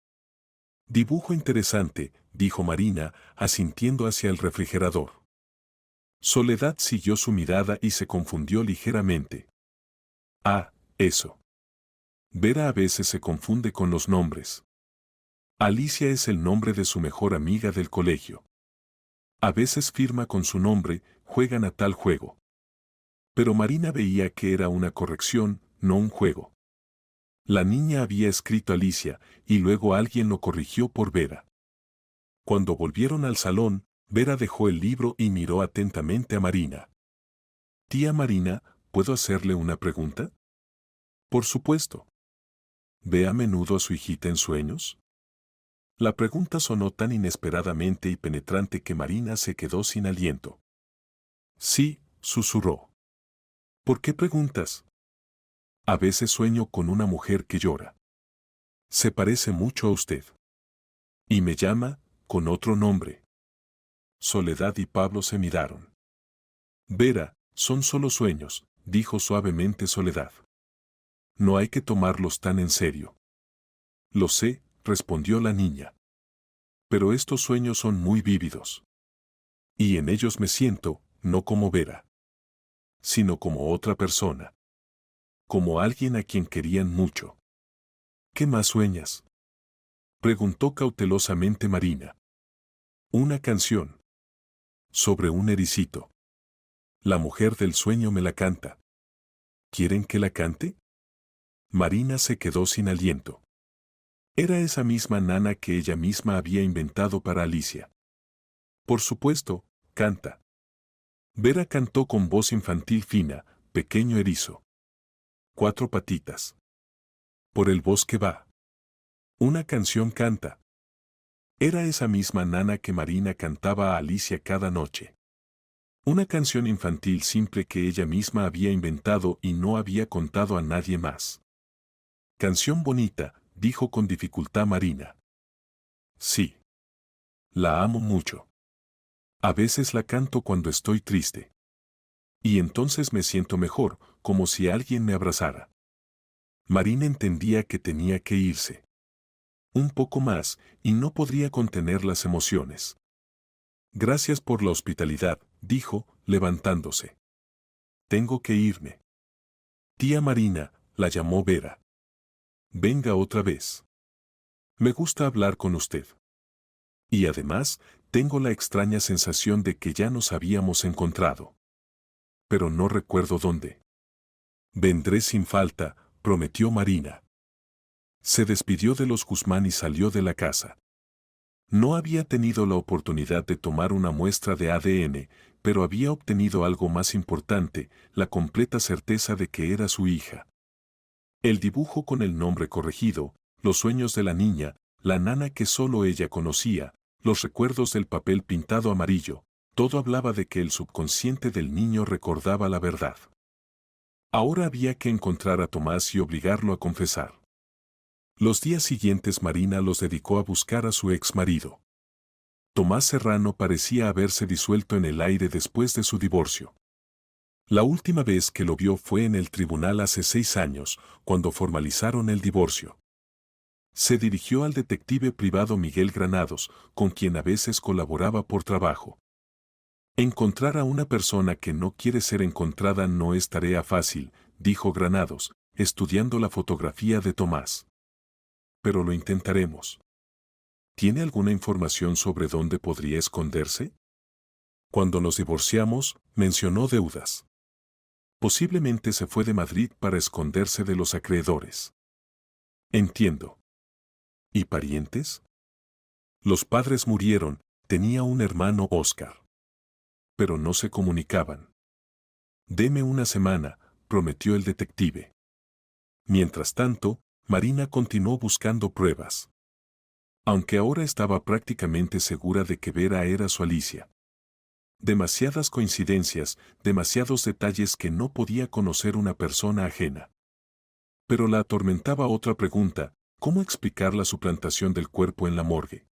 Dibujo interesante, dijo Marina, asintiendo hacia el refrigerador. Soledad siguió su mirada y se confundió ligeramente. Ah, eso. Vera a veces se confunde con los nombres. Alicia es el nombre de su mejor amiga del colegio. A veces firma con su nombre, juegan a tal juego. Pero Marina veía que era una corrección, no un juego. La niña había escrito Alicia, y luego alguien lo corrigió por Vera. Cuando volvieron al salón, Vera dejó el libro y miró atentamente a Marina. Tía Marina, ¿puedo hacerle una pregunta? Por supuesto. ¿Ve a menudo a su hijita en sueños? La pregunta sonó tan inesperadamente y penetrante que Marina se quedó sin aliento. Sí, susurró. ¿Por qué preguntas? A veces sueño con una mujer que llora. Se parece mucho a usted. Y me llama, con otro nombre. Soledad y Pablo se miraron. Vera, son solo sueños, dijo suavemente Soledad. No hay que tomarlos tan en serio. Lo sé, respondió la niña. Pero estos sueños son muy vívidos. Y en ellos me siento, no como Vera, sino como otra persona. Como alguien a quien querían mucho. ¿Qué más sueñas? Preguntó cautelosamente Marina. Una canción. Sobre un ericito. La mujer del sueño me la canta. ¿Quieren que la cante? Marina se quedó sin aliento. Era esa misma nana que ella misma había inventado para Alicia. Por supuesto, canta. Vera cantó con voz infantil fina, pequeño erizo. 4 patitas. Por el bosque va. Una canción canta. Era esa misma nana que Marina cantaba a Alicia cada noche. Una canción infantil simple que ella misma había inventado y no había contado a nadie más. Canción bonita, dijo con dificultad Marina. Sí. La amo mucho. A veces la canto cuando estoy triste. Y entonces me siento mejor, como si alguien me abrazara. Marina entendía que tenía que irse. Un poco más, y no podría contener las emociones. Gracias por la hospitalidad, dijo, levantándose. Tengo que irme. Tía Marina, la llamó Vera. Venga otra vez. Me gusta hablar con usted. Y además, tengo la extraña sensación de que ya nos habíamos encontrado. Pero no recuerdo dónde. Vendré sin falta, prometió Marina. Se despidió de los Guzmán y salió de la casa. No había tenido la oportunidad de tomar una muestra de ADN, pero había obtenido algo más importante, la completa certeza de que era su hija. El dibujo con el nombre corregido, los sueños de la niña, la nana que solo ella conocía, los recuerdos del papel pintado amarillo, todo hablaba de que el subconsciente del niño recordaba la verdad. Ahora había que encontrar a Tomás y obligarlo a confesar. Los días siguientes Marina los dedicó a buscar a su ex marido. Tomás Serrano parecía haberse disuelto en el aire después de su divorcio. La última vez que lo vio fue en el tribunal hace 6 años, cuando formalizaron el divorcio. Se dirigió al detective privado Miguel Granados, con quien a veces colaboraba por trabajo. Encontrar a una persona que no quiere ser encontrada no es tarea fácil, dijo Granados, estudiando la fotografía de Tomás. Pero lo intentaremos. ¿Tiene alguna información sobre dónde podría esconderse? Cuando nos divorciamos, mencionó deudas. Posiblemente se fue de Madrid para esconderse de los acreedores. Entiendo. ¿Y parientes? Los padres murieron, tenía un hermano Óscar. Pero no se comunicaban. Deme una semana, prometió el detective. Mientras tanto, Marina continuó buscando pruebas. Aunque ahora estaba prácticamente segura de que Vera era su Alicia. Demasiadas coincidencias, demasiados detalles que no podía conocer una persona ajena. Pero la atormentaba otra pregunta, ¿cómo explicar la suplantación del cuerpo en la morgue?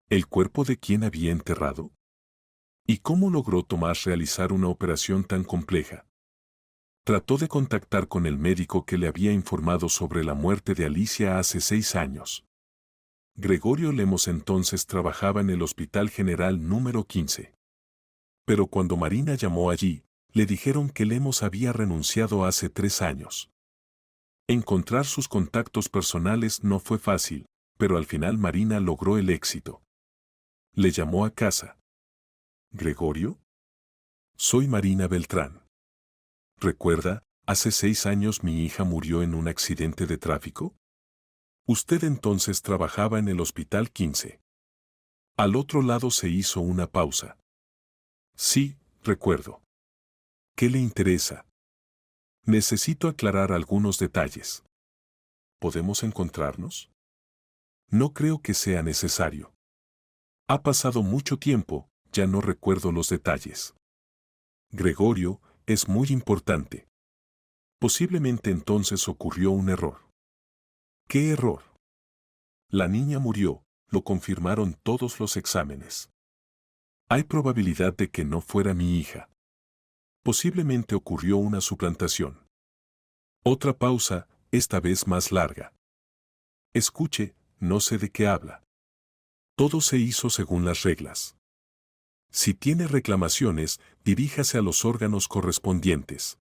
¿El cuerpo de quién había enterrado? ¿Y cómo logró Tomás realizar una operación tan compleja? Trató de contactar con el médico que le había informado sobre la muerte de Alicia hace 6 años. Gregorio Lemos entonces trabajaba en el Hospital General número 15. Pero cuando Marina llamó allí, le dijeron que Lemos había renunciado hace 3 años. Encontrar sus contactos personales no fue fácil, pero al final Marina logró el éxito. Le llamó a casa. ¿Gregorio? Soy Marina Beltrán. ¿Recuerda, hace 6 años mi hija murió en un accidente de tráfico? Usted entonces trabajaba en el Hospital 15. Al otro lado se hizo una pausa. Sí, recuerdo. ¿Qué le interesa? Necesito aclarar algunos detalles. ¿Podemos encontrarnos? No creo que sea necesario. Ha pasado mucho tiempo, ya no recuerdo los detalles. Gregorio, es muy importante. Posiblemente entonces ocurrió un error. ¿Qué error? La niña murió, lo confirmaron todos los exámenes. Hay probabilidad de que no fuera mi hija. Posiblemente ocurrió una suplantación. Otra pausa, esta vez más larga. Escuche, no sé de qué habla. Todo se hizo según las reglas. Si tiene reclamaciones, diríjase a los órganos correspondientes.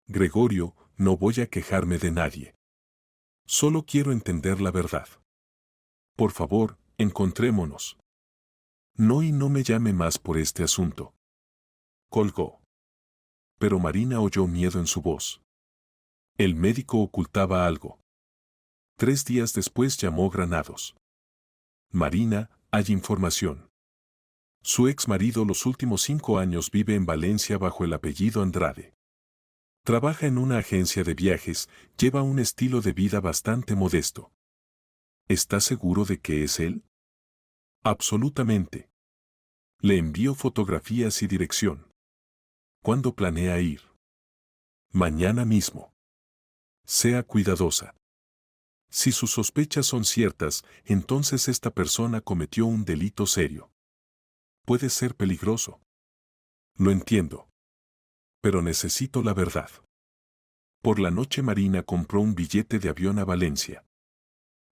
Gregorio, no voy a quejarme de nadie. Solo quiero entender la verdad. Por favor, encontrémonos. No y no me llame más por este asunto. Colgó. Pero Marina oyó miedo en su voz. El médico ocultaba algo. 3 días después llamó Granados. Marina, hay información. Su ex marido los últimos 5 años vive en Valencia bajo el apellido Andrade. Trabaja en una agencia de viajes, lleva un estilo de vida bastante modesto. ¿Está seguro de que es él? Absolutamente. Le envío fotografías y dirección. ¿Cuándo planea ir? Mañana mismo. Sea cuidadosa. Si sus sospechas son ciertas, entonces esta persona cometió un delito serio. Puede ser peligroso. Lo entiendo. Pero necesito la verdad. Por la noche Marina compró un billete de avión a Valencia.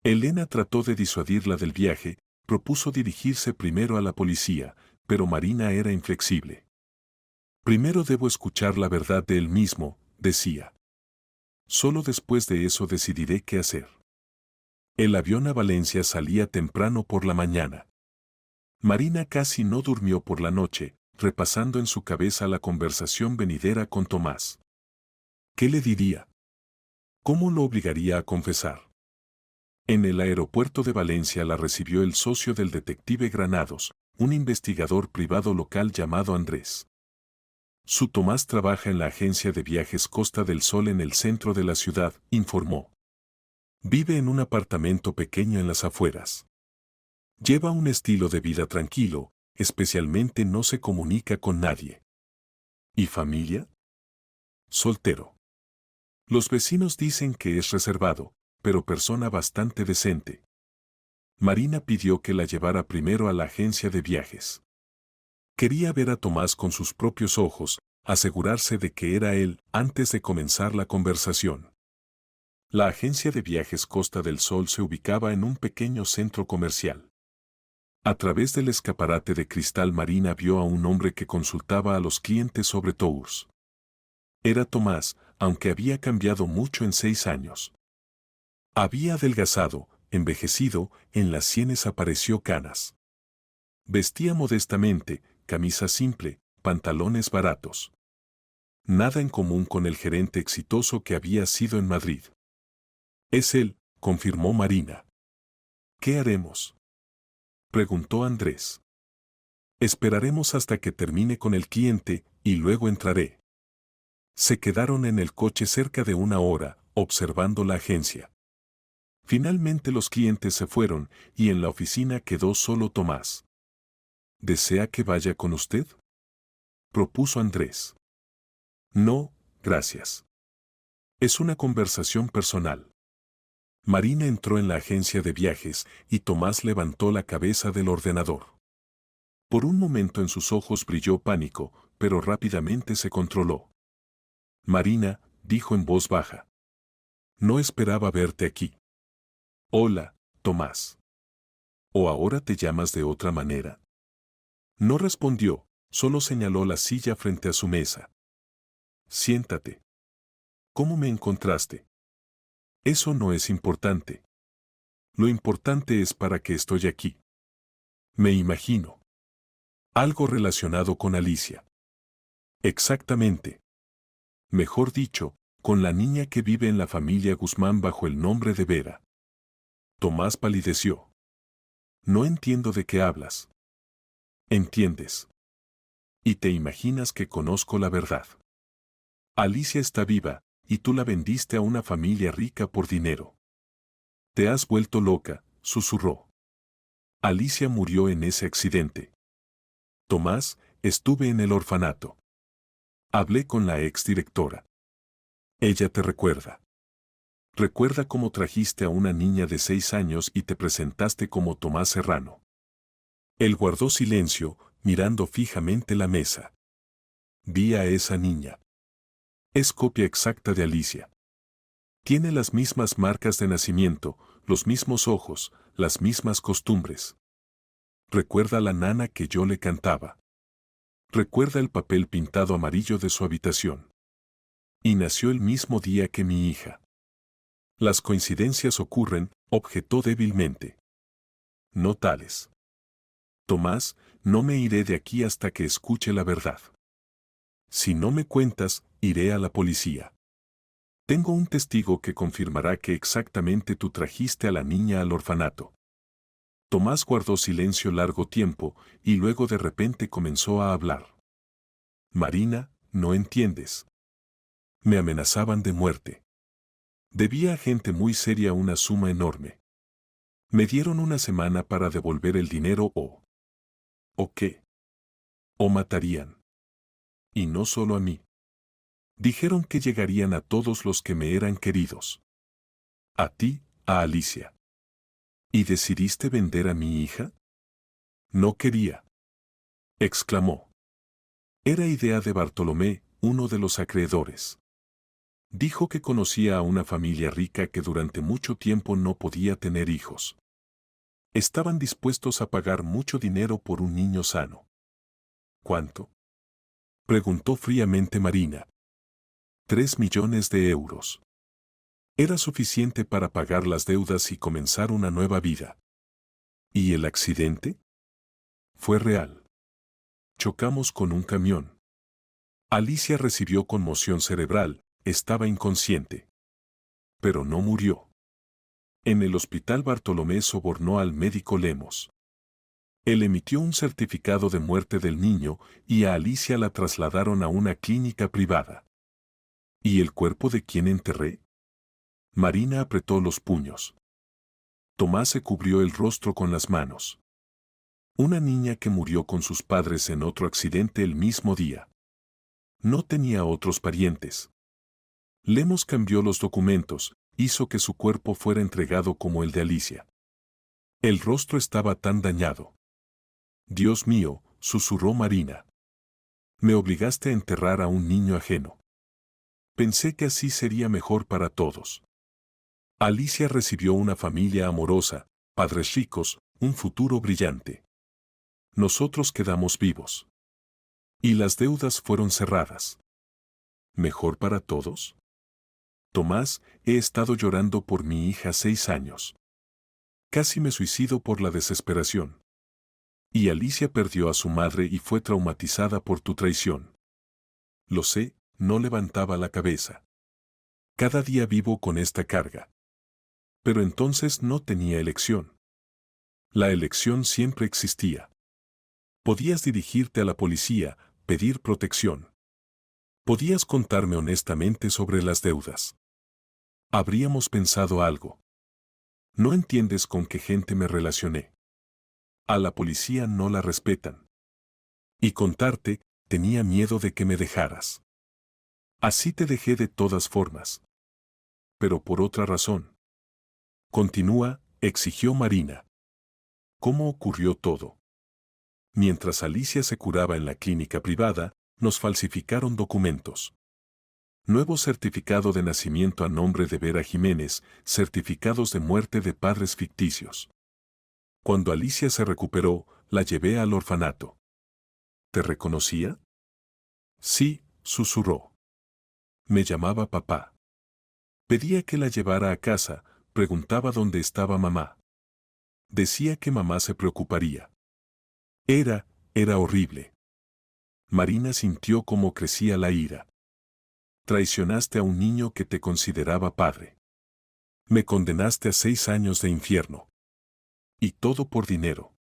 Elena trató de disuadirla del viaje, propuso dirigirse primero a la policía, pero Marina era inflexible. Primero debo escuchar la verdad de él mismo, decía. Solo después de eso decidiré qué hacer. El avión a Valencia salía temprano por la mañana. Marina casi no durmió por la noche, repasando en su cabeza la conversación venidera con Tomás. ¿Qué le diría? ¿Cómo lo obligaría a confesar? En el aeropuerto de Valencia la recibió el socio del detective Granados, un investigador privado local llamado Andrés. Su Tomás trabaja en la agencia de viajes Costa del Sol en el centro de la ciudad, informó. Vive en un apartamento pequeño en las afueras. Lleva un estilo de vida tranquilo, especialmente no se comunica con nadie. ¿Y familia? Soltero. Los vecinos dicen que es reservado, pero persona bastante decente. Marina pidió que la llevara primero a la agencia de viajes. Quería ver a Tomás con sus propios ojos, asegurarse de que era él antes de comenzar la conversación. La agencia de viajes Costa del Sol se ubicaba en un pequeño centro comercial. A través del escaparate de cristal Marina vio a un hombre que consultaba a los clientes sobre tours. Era Tomás, aunque había cambiado mucho en 6 años. Había adelgazado, envejecido, en las sienes apareció canas. Vestía modestamente, camisa simple, pantalones baratos. Nada en común con el gerente exitoso que había sido en Madrid. Es él, confirmó Marina. ¿Qué haremos? Preguntó Andrés. Esperaremos hasta que termine con el cliente, y luego entraré. Se quedaron en el coche cerca de 1 hora, observando la agencia. Finalmente los clientes se fueron, y en la oficina quedó solo Tomás. ¿Desea que vaya con usted? Propuso Andrés. No, gracias. Es una conversación personal. Marina entró en la agencia de viajes y Tomás levantó la cabeza del ordenador. Por un momento en sus ojos brilló pánico, pero rápidamente se controló. Marina, dijo en voz baja. No esperaba verte aquí. Hola, Tomás. ¿O ahora te llamas de otra manera? No respondió, solo señaló la silla frente a su mesa. Siéntate. ¿Cómo me encontraste? Eso no es importante. Lo importante es para qué estoy aquí. Me imagino. Algo relacionado con Alicia. Exactamente. Mejor dicho, con la niña que vive en la familia Guzmán bajo el nombre de Vera. Tomás palideció. No entiendo de qué hablas. ¿Entiendes? Y te imaginas que conozco la verdad. Alicia está viva, y tú la vendiste a una familia rica por dinero. Te has vuelto loca, susurró. Alicia murió en ese accidente. Tomás, estuve en el orfanato. Hablé con la exdirectora. Ella te recuerda. Recuerda cómo trajiste a una niña de 6 años y te presentaste como Tomás Serrano. Él guardó silencio, mirando fijamente la mesa. Vi a esa niña. Es copia exacta de Alicia. Tiene las mismas marcas de nacimiento, los mismos ojos, las mismas costumbres. Recuerda la nana que yo le cantaba. Recuerda el papel pintado amarillo de su habitación. Y nació el mismo día que mi hija. Las coincidencias ocurren, objetó débilmente. No tales. Tomás, no me iré de aquí hasta que escuche la verdad. Si no me cuentas, iré a la policía. Tengo un testigo que confirmará que exactamente tú trajiste a la niña al orfanato. Tomás guardó silencio largo tiempo, y luego de repente comenzó a hablar. Marina, no entiendes. Me amenazaban de muerte. Debía a gente muy seria una suma enorme. Me dieron 1 semana para devolver el dinero ¿O qué? O matarían. Y no solo a mí. Dijeron que llegarían a todos los que me eran queridos. A ti, a Alicia. ¿Y decidiste vender a mi hija? No quería, exclamó. Era idea de Bartolomé, uno de los acreedores. Dijo que conocía a una familia rica que durante mucho tiempo no podía tener hijos. Estaban dispuestos a pagar mucho dinero por un niño sano. ¿Cuánto? Preguntó fríamente Marina. 3 millones de euros. Era suficiente para pagar las deudas y comenzar una nueva vida. ¿Y el accidente? Fue real. Chocamos con un camión. Alicia recibió conmoción cerebral, estaba inconsciente. Pero no murió. En el hospital Bartolomé sobornó al médico Lemos. Él emitió un certificado de muerte del niño y a Alicia la trasladaron a una clínica privada. ¿Y el cuerpo de quién enterré? Marina apretó los puños. Tomás se cubrió el rostro con las manos. Una niña que murió con sus padres en otro accidente el mismo día. No tenía otros parientes. Lemos cambió los documentos, hizo que su cuerpo fuera entregado como el de Alicia. El rostro estaba tan dañado. Dios mío, susurró Marina. Me obligaste a enterrar a un niño ajeno. Pensé que así sería mejor para todos. Alicia recibió una familia amorosa, padres ricos, un futuro brillante. Nosotros quedamos vivos. Y las deudas fueron cerradas. ¿Mejor para todos? Tomás, he estado llorando por mi hija 6 años. Casi me suicido por la desesperación. Y Alicia perdió a su madre y fue traumatizada por tu traición. Lo sé, no levantaba la cabeza. Cada día vivo con esta carga. Pero entonces no tenía elección. La elección siempre existía. Podías dirigirte a la policía, pedir protección. Podías contarme honestamente sobre las deudas. Habríamos pensado algo. No entiendes con qué gente me relacioné. A la policía no la respetan. Y contarte, tenía miedo de que me dejaras. Así te dejé de todas formas. Pero por otra razón. Continúa, exigió Marina. ¿Cómo ocurrió todo? Mientras Alicia se curaba en la clínica privada, nos falsificaron documentos. Nuevo certificado de nacimiento a nombre de Vera Jiménez, certificados de muerte de padres ficticios. Cuando Alicia se recuperó, la llevé al orfanato. ¿Te reconocía? Sí, susurró. Me llamaba papá. Pedía que la llevara a casa, preguntaba dónde estaba mamá. Decía que mamá se preocuparía. Era horrible. Marina sintió cómo crecía la ira. Traicionaste a un niño que te consideraba padre. Me condenaste a 6 años de infierno. Y todo por dinero.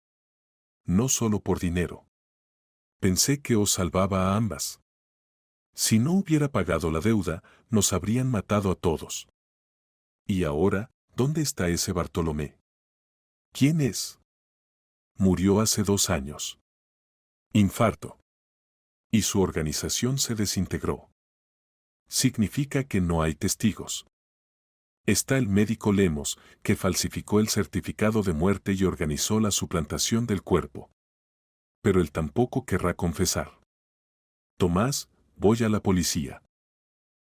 No solo por dinero. Pensé que os salvaba a ambas. Si no hubiera pagado la deuda, nos habrían matado a todos. Y ahora, ¿dónde está ese Bartolomé? ¿Quién es? Murió hace 2 años. Infarto. Y su organización se desintegró. Significa que no hay testigos. Está el médico Lemos, que falsificó el certificado de muerte y organizó la suplantación del cuerpo. Pero él tampoco querrá confesar. Tomás, voy a la policía.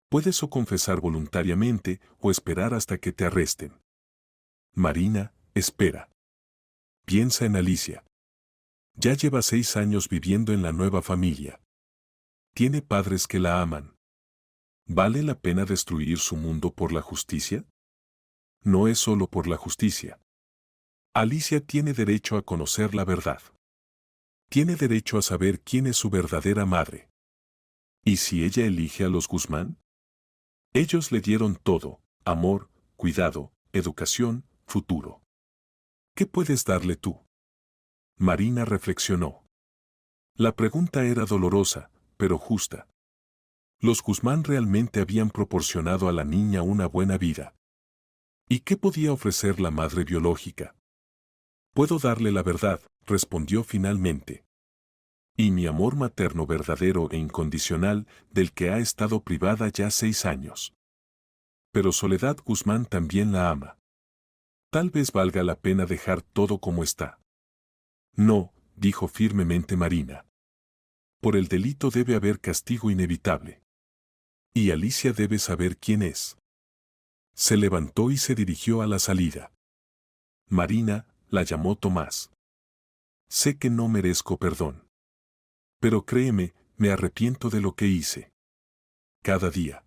Puedes o confesar voluntariamente o esperar hasta que te arresten. Marina, espera. Piensa en Alicia. Ya lleva 6 años viviendo en la nueva familia. Tiene padres que la aman. ¿Vale la pena destruir su mundo por la justicia? No es solo por la justicia. Alicia tiene derecho a conocer la verdad. Tiene derecho a saber quién es su verdadera madre. ¿Y si ella elige a los Guzmán? Ellos le dieron todo: amor, cuidado, educación, futuro. ¿Qué puedes darle tú? Marina reflexionó. La pregunta era dolorosa, pero justa. Los Guzmán realmente habían proporcionado a la niña una buena vida. ¿Y qué podía ofrecer la madre biológica? Puedo darle la verdad, respondió finalmente. Y mi amor materno verdadero e incondicional, del que ha estado privada ya 6 años. Pero Soledad Guzmán también la ama. Tal vez valga la pena dejar todo como está. No, dijo firmemente Marina. Por el delito debe haber castigo inevitable. Y Alicia debe saber quién es. Se levantó y se dirigió a la salida. Marina, la llamó Tomás. Sé que no merezco perdón. Pero créeme, me arrepiento de lo que hice. Cada día.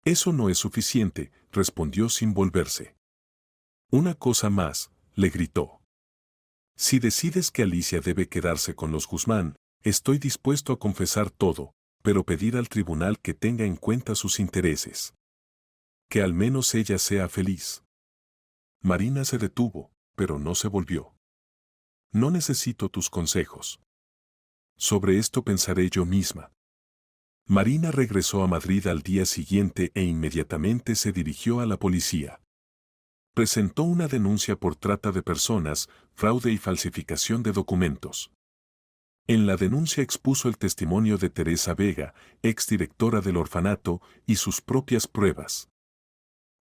Eso no es suficiente, respondió sin volverse. Una cosa más, le gritó. Si decides que Alicia debe quedarse con los Guzmán, estoy dispuesto a confesar todo, pero pedir al tribunal que tenga en cuenta sus intereses. Que al menos ella sea feliz. Marina se detuvo, pero no se volvió. No necesito tus consejos. Sobre esto pensaré yo misma. Marina regresó a Madrid al día siguiente e inmediatamente se dirigió a la policía. Presentó una denuncia por trata de personas, fraude y falsificación de documentos. En la denuncia expuso el testimonio de Teresa Vega, exdirectora del orfanato, y sus propias pruebas.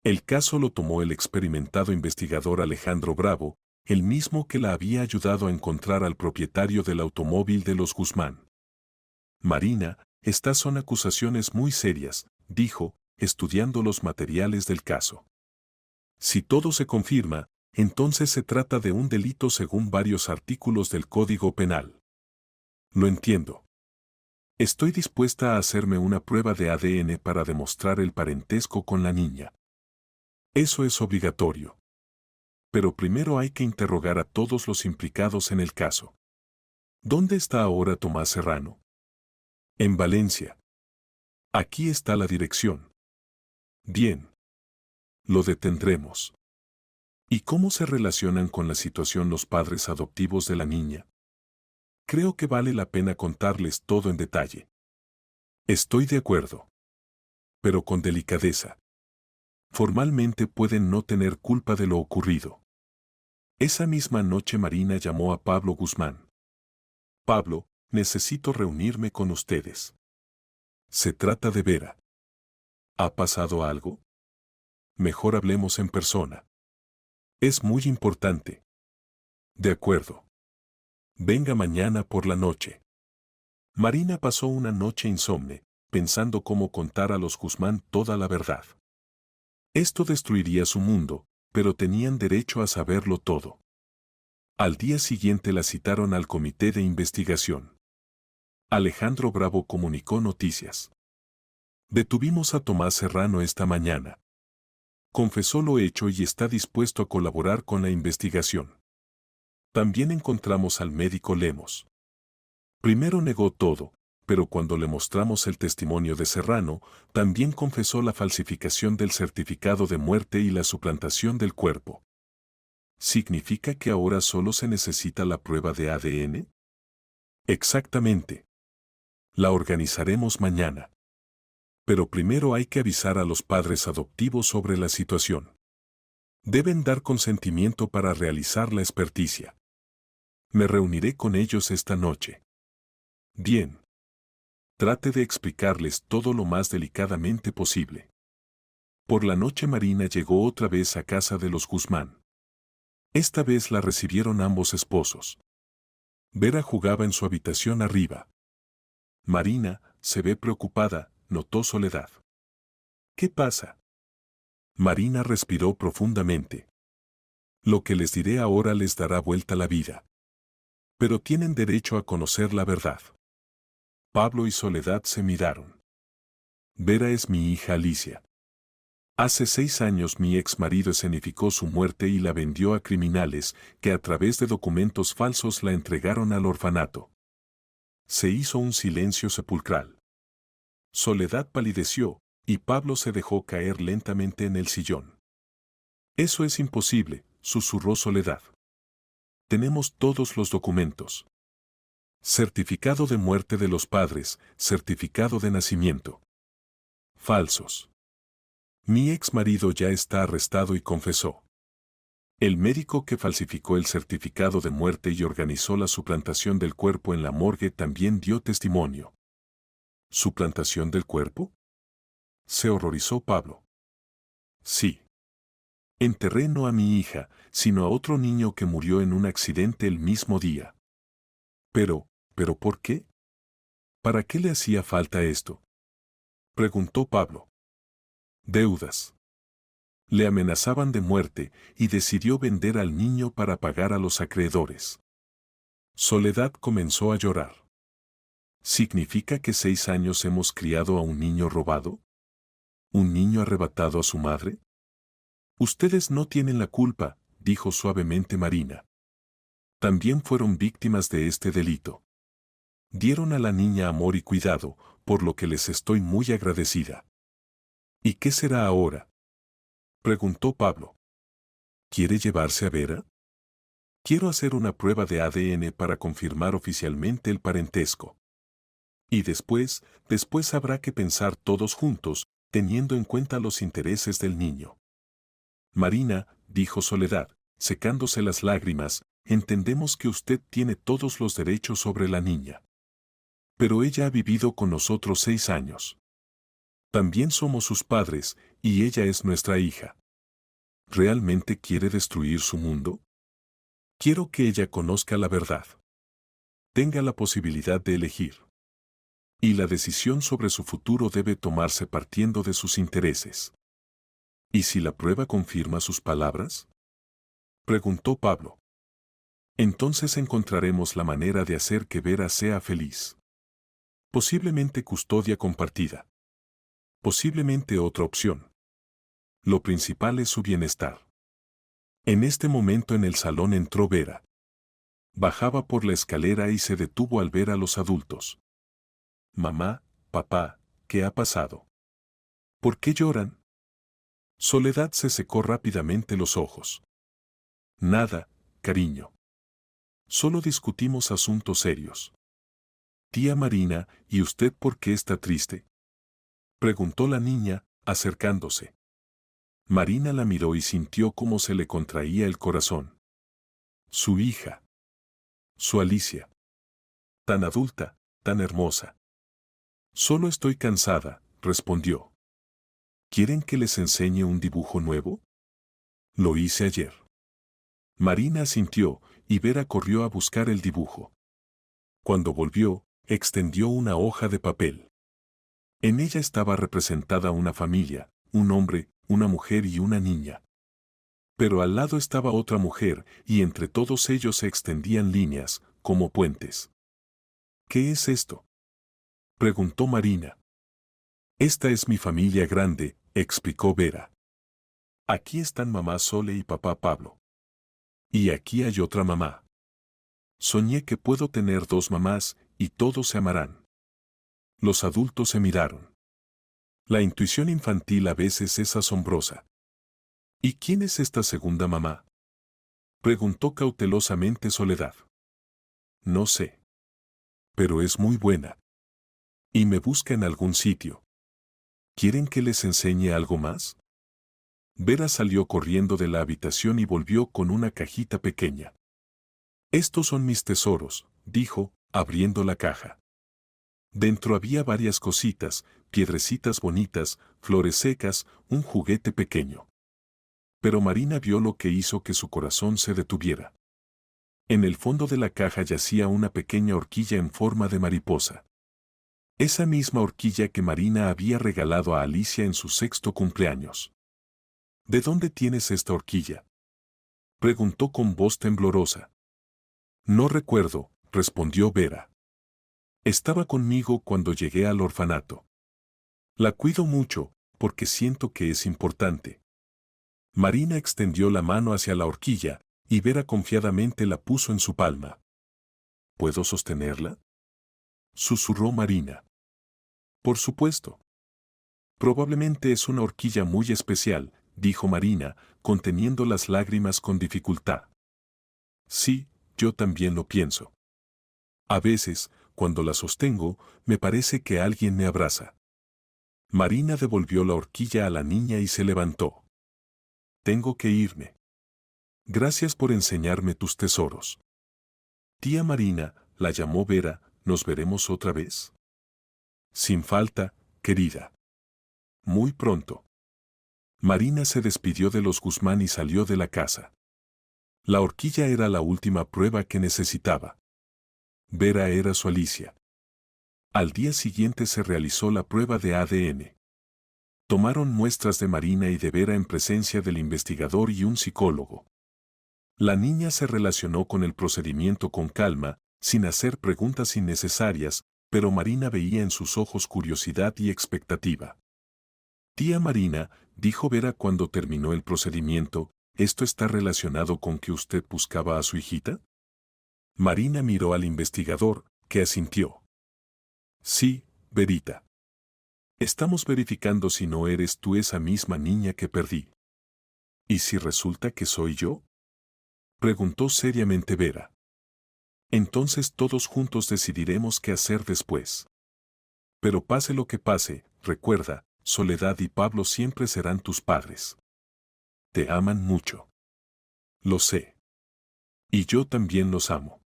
El caso lo tomó el experimentado investigador Alejandro Bravo, el mismo que la había ayudado a encontrar al propietario del automóvil de los Guzmán. Marina, estas son acusaciones muy serias, dijo, estudiando los materiales del caso. Si todo se confirma, entonces se trata de un delito según varios artículos del Código Penal. Lo entiendo. Estoy dispuesta a hacerme una prueba de ADN para demostrar el parentesco con la niña. Eso es obligatorio. Pero primero hay que interrogar a todos los implicados en el caso. ¿Dónde está ahora Tomás Serrano? En Valencia. Aquí está la dirección. Bien. Lo detendremos. ¿Y cómo se relacionan con la situación los padres adoptivos de la niña? Creo que vale la pena contarles todo en detalle. Estoy de acuerdo. Pero con delicadeza. Formalmente pueden no tener culpa de lo ocurrido. Esa misma noche Marina llamó a Pablo Guzmán. Pablo, necesito reunirme con ustedes. Se trata de Vera. ¿Ha pasado algo? Mejor hablemos en persona. Es muy importante. De acuerdo. Venga mañana por la noche. Marina pasó una noche insomne, pensando cómo contar a los Guzmán toda la verdad. Esto destruiría su mundo, pero tenían derecho a saberlo todo. Al día siguiente la citaron al comité de investigación. Alejandro Bravo comunicó noticias. Detuvimos a Tomás Serrano esta mañana. Confesó lo hecho y está dispuesto a colaborar con la investigación. También encontramos al médico Lemos. Primero negó todo, pero cuando le mostramos el testimonio de Serrano, también confesó la falsificación del certificado de muerte y la suplantación del cuerpo. ¿Significa que ahora solo se necesita la prueba de ADN? Exactamente. La organizaremos mañana. Pero primero hay que avisar a los padres adoptivos sobre la situación. Deben dar consentimiento para realizar la experticia. Me reuniré con ellos esta noche. Bien. Trate de explicarles todo lo más delicadamente posible. Por la noche Marina llegó otra vez a casa de los Guzmán. Esta vez la recibieron ambos esposos. Vera jugaba en su habitación arriba. Marina, se ve preocupada, notó Soledad. ¿Qué pasa? Marina respiró profundamente. Lo que les diré ahora les dará vuelta la vida. Pero tienen derecho a conocer la verdad. Pablo y Soledad se miraron. Vera es mi hija Alicia. Hace 6 años mi ex marido escenificó su muerte y la vendió a criminales que a través de documentos falsos la entregaron al orfanato. Se hizo un silencio sepulcral. Soledad palideció, y Pablo se dejó caer lentamente en el sillón. Eso es imposible, susurró Soledad. Tenemos todos los documentos. Certificado de muerte de los padres, certificado de nacimiento. Falsos. Mi ex marido ya está arrestado y confesó. El médico que falsificó el certificado de muerte y organizó la suplantación del cuerpo en la morgue también dio testimonio. ¿Suplantación del cuerpo? Se horrorizó Pablo. Sí. Enterré no a mi hija, sino a otro niño que murió en un accidente el mismo día. ¿Pero por qué? ¿Para qué le hacía falta esto? Preguntó Pablo. Deudas. Le amenazaban de muerte y decidió vender al niño para pagar a los acreedores. Soledad comenzó a llorar. ¿Significa que 6 años hemos criado a un niño robado? ¿Un niño arrebatado a su madre? Ustedes no tienen la culpa, dijo suavemente Marina. También fueron víctimas de este delito. Dieron a la niña amor y cuidado, por lo que les estoy muy agradecida. ¿Y qué será ahora? Preguntó Pablo. ¿Quiere llevarse a Vera? Quiero hacer una prueba de ADN para confirmar oficialmente el parentesco. Y después habrá que pensar todos juntos, teniendo en cuenta los intereses del niño. Marina, dijo Soledad, secándose las lágrimas, entendemos que usted tiene todos los derechos sobre la niña. Pero ella ha vivido con nosotros 6 años. También somos sus padres, y ella es nuestra hija. ¿Realmente quiere destruir su mundo? Quiero que ella conozca la verdad. Tenga la posibilidad de elegir. Y la decisión sobre su futuro debe tomarse partiendo de sus intereses. ¿Y si la prueba confirma sus palabras? Preguntó Pablo. Entonces encontraremos la manera de hacer que Vera sea feliz. Posiblemente custodia compartida. Posiblemente otra opción. Lo principal es su bienestar. En este momento en el salón entró Vera. Bajaba por la escalera y se detuvo al ver a los adultos. Mamá, papá, ¿qué ha pasado? ¿Por qué lloran? Soledad se secó rápidamente los ojos. Nada, cariño. Solo discutimos asuntos serios. Tía Marina, ¿y usted por qué está triste? Preguntó la niña, acercándose. Marina la miró y sintió cómo se le contraía el corazón. Su hija. Su Alicia. Tan adulta, tan hermosa. Solo estoy cansada, respondió. ¿Quieren que les enseñe un dibujo nuevo? Lo hice ayer. Marina asintió, y Vera corrió a buscar el dibujo. Cuando volvió, extendió una hoja de papel. En ella estaba representada una familia, un hombre, una mujer y una niña. Pero al lado estaba otra mujer, y entre todos ellos se extendían líneas, como puentes. ¿Qué es esto? Preguntó Marina. Esta es mi familia grande, explicó Vera. Aquí están mamá Sole y papá Pablo. Y aquí hay otra mamá. Soñé que puedo tener 2 mamás, y todos se amarán. Los adultos se miraron. La intuición infantil a veces es asombrosa. ¿Y quién es esta segunda mamá? Preguntó cautelosamente Soledad. No sé. Pero es muy buena. Y me busca en algún sitio. ¿Quieren que les enseñe algo más? Vera salió corriendo de la habitación y volvió con una cajita pequeña. Estos son mis tesoros, dijo, abriendo la caja. Dentro había varias cositas, piedrecitas bonitas, flores secas, un juguete pequeño. Pero Marina vio lo que hizo que su corazón se detuviera. En el fondo de la caja yacía una pequeña horquilla en forma de mariposa. Esa misma horquilla que Marina había regalado a Alicia en su 6º cumpleaños. ¿De dónde tienes esta horquilla? Preguntó con voz temblorosa. No recuerdo, respondió Vera. Estaba conmigo cuando llegué al orfanato. La cuido mucho, porque siento que es importante. Marina extendió la mano hacia la horquilla, y Vera confiadamente la puso en su palma. ¿Puedo sostenerla? Susurró Marina. Por supuesto. Probablemente es una horquilla muy especial, dijo Marina, conteniendo las lágrimas con dificultad. Sí, yo también lo pienso. A veces, cuando la sostengo, me parece que alguien me abraza. Marina devolvió la horquilla a la niña y se levantó. Tengo que irme. Gracias por enseñarme tus tesoros. Tía Marina, la llamó Vera, ¿nos veremos otra vez? Sin falta, querida. Muy pronto. Marina se despidió de los Guzmán y salió de la casa. La horquilla era la última prueba que necesitaba. Vera era su Alicia. Al día siguiente se realizó la prueba de ADN. Tomaron muestras de Marina y de Vera en presencia del investigador y un psicólogo. La niña se relacionó con el procedimiento con calma, sin hacer preguntas innecesarias, pero Marina veía en sus ojos curiosidad y expectativa. Tía Marina, dijo Vera cuando terminó el procedimiento, ¿esto está relacionado con que usted buscaba a su hijita? Marina miró al investigador, que asintió. Sí, Verita. Estamos verificando si no eres tú esa misma niña que perdí. ¿Y si resulta que soy yo? Preguntó seriamente Vera. Entonces todos juntos decidiremos qué hacer después. Pero pase lo que pase, recuerda, Soledad y Pablo siempre serán tus padres. Te aman mucho. Lo sé. Y yo también los amo.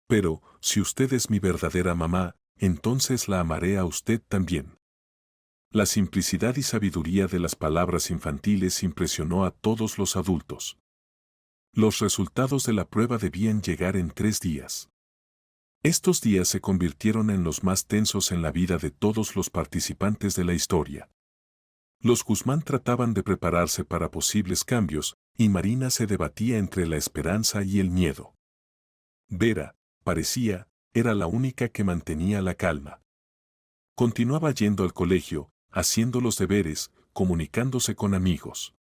Pero, si usted es mi verdadera mamá, entonces la amaré a usted también. La simplicidad y sabiduría de las palabras infantiles impresionó a todos los adultos. Los resultados de la prueba debían llegar en 3 días. Estos días se convirtieron en los más tensos en la vida de todos los participantes de la historia. Los Guzmán trataban de prepararse para posibles cambios, y Marina se debatía entre la esperanza y el miedo. Vera, parecía, era la única que mantenía la calma. Continuaba yendo al colegio, haciendo los deberes, comunicándose con amigos.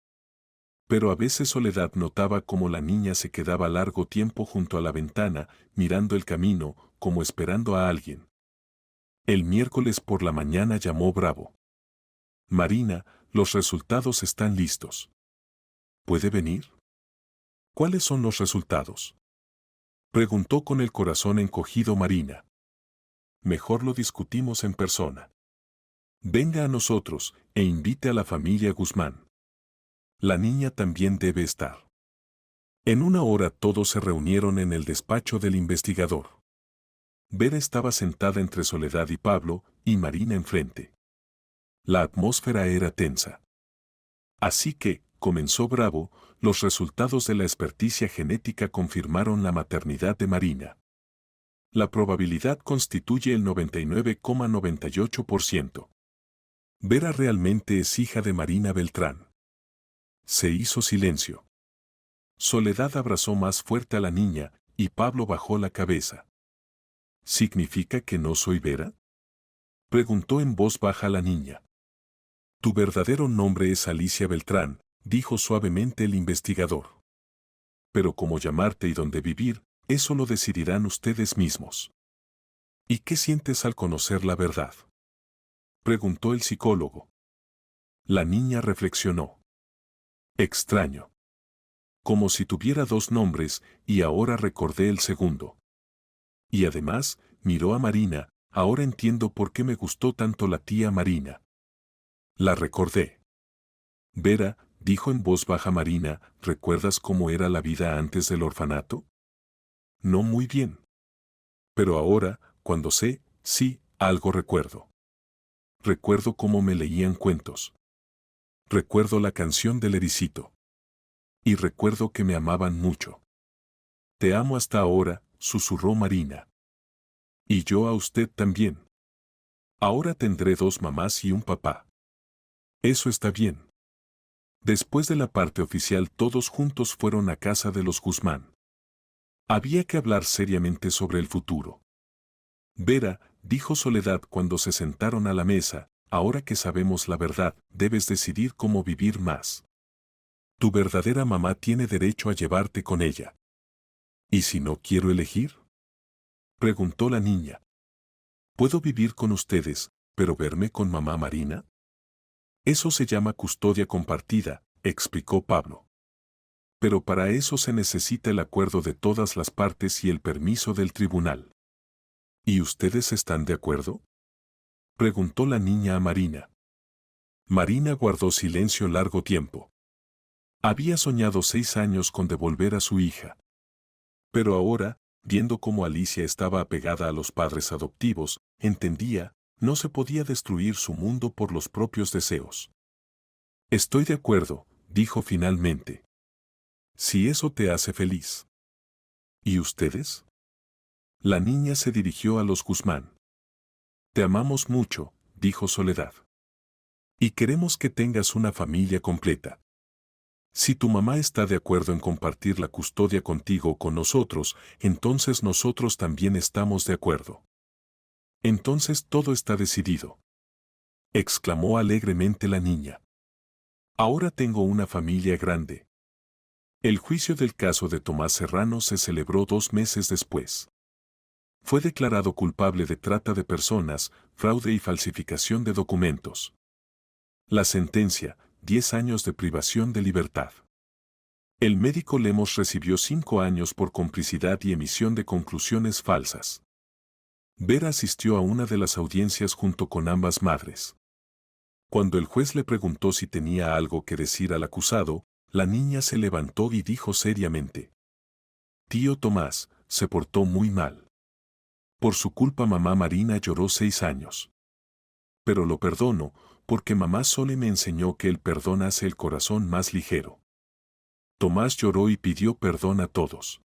Pero a veces Soledad notaba cómo la niña se quedaba largo tiempo junto a la ventana, mirando el camino, como esperando a alguien. El miércoles por la mañana llamó Bravo. Marina, los resultados están listos. ¿Puede venir? ¿Cuáles son los resultados? Preguntó con el corazón encogido Marina. Mejor lo discutimos en persona. Venga a nosotros, e invite a la familia Guzmán. La niña también debe estar. En 1 hora todos se reunieron en el despacho del investigador. Vera estaba sentada entre Soledad y Pablo, y Marina enfrente. La atmósfera era tensa. Así que, comenzó Bravo, los resultados de la experticia genética confirmaron la maternidad de Marina. La probabilidad constituye el 99,98%. Vera realmente es hija de Marina Beltrán. Se hizo silencio. Soledad abrazó más fuerte a la niña, y Pablo bajó la cabeza. ¿Significa que no soy Vera? Preguntó en voz baja la niña. Tu verdadero nombre es Alicia Beltrán, dijo suavemente el investigador. Pero cómo llamarte y dónde vivir, eso lo decidirán ustedes mismos. ¿Y qué sientes al conocer la verdad? Preguntó el psicólogo. La niña reflexionó. Extraño. Como si tuviera 2 nombres, y ahora recordé el segundo. Y además, miró a Marina, ahora entiendo por qué me gustó tanto la tía Marina. La recordé. Vera, dijo en voz baja Marina, ¿recuerdas cómo era la vida antes del orfanato? No muy bien. Pero ahora, cuando sé, sí, algo recuerdo. Recuerdo cómo me leían cuentos. Recuerdo la canción del ericito. Y recuerdo que me amaban mucho. Te amo hasta ahora, susurró Marina. Y yo a usted también. Ahora tendré 2 mamás y un papá. Eso está bien. Después de la parte oficial todos juntos fueron a casa de los Guzmán. Había que hablar seriamente sobre el futuro. Vera, dijo Soledad cuando se sentaron a la mesa, ahora que sabemos la verdad, debes decidir cómo vivir más. Tu verdadera mamá tiene derecho a llevarte con ella. ¿Y si no quiero elegir? Preguntó la niña. ¿Puedo vivir con ustedes, pero verme con mamá Marina? Eso se llama custodia compartida, explicó Pablo. Pero para eso se necesita el acuerdo de todas las partes y el permiso del tribunal. ¿Y ustedes están de acuerdo? Preguntó la niña a Marina. Marina guardó silencio largo tiempo. Había soñado 6 años con devolver a su hija. Pero ahora, viendo cómo Alicia estaba apegada a los padres adoptivos, entendía, no se podía destruir su mundo por los propios deseos. Estoy de acuerdo, dijo finalmente. Si eso te hace feliz. ¿Y ustedes? La niña se dirigió a los Guzmán. Te amamos mucho, dijo Soledad. Y queremos que tengas una familia completa. Si tu mamá está de acuerdo en compartir la custodia contigo o con nosotros, entonces nosotros también estamos de acuerdo. Entonces todo está decidido. Exclamó alegremente la niña. Ahora tengo una familia grande. El juicio del caso de Tomás Serrano se celebró 2 meses después. Fue declarado culpable de trata de personas, fraude y falsificación de documentos. La sentencia, 10 años de privación de libertad. El médico Lemos recibió 5 años por complicidad y emisión de conclusiones falsas. Vera asistió a una de las audiencias junto con ambas madres. Cuando el juez le preguntó si tenía algo que decir al acusado, la niña se levantó y dijo seriamente: Tío Tomás, se portó muy mal. Por su culpa mamá Marina lloró 6 años. Pero lo perdono, porque mamá Sole me enseñó que el perdón hace el corazón más ligero. Tomás lloró y pidió perdón a todos.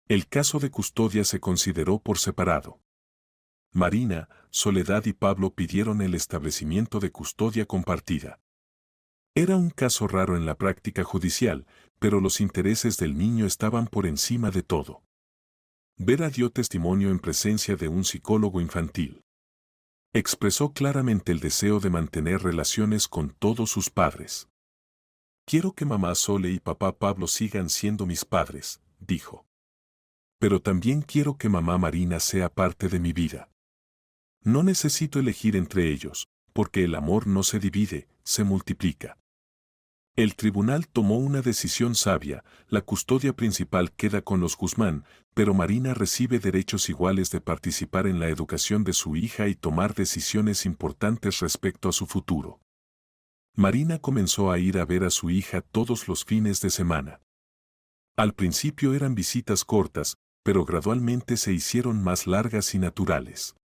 El caso de custodia se consideró por separado. Marina, Soledad y Pablo pidieron el establecimiento de custodia compartida. Era un caso raro en la práctica judicial, pero los intereses del niño estaban por encima de todo. Vera dio testimonio en presencia de un psicólogo infantil. Expresó claramente el deseo de mantener relaciones con todos sus padres. Quiero que mamá Sole y papá Pablo sigan siendo mis padres, dijo. Pero también quiero que mamá Marina sea parte de mi vida. No necesito elegir entre ellos, porque el amor no se divide, se multiplica. El tribunal tomó una decisión sabia, la custodia principal queda con los Guzmán, pero Marina recibe derechos iguales de participar en la educación de su hija y tomar decisiones importantes respecto a su futuro. Marina comenzó a ir a ver a su hija todos los fines de semana. Al principio eran visitas cortas, pero gradualmente se hicieron más largas y naturales.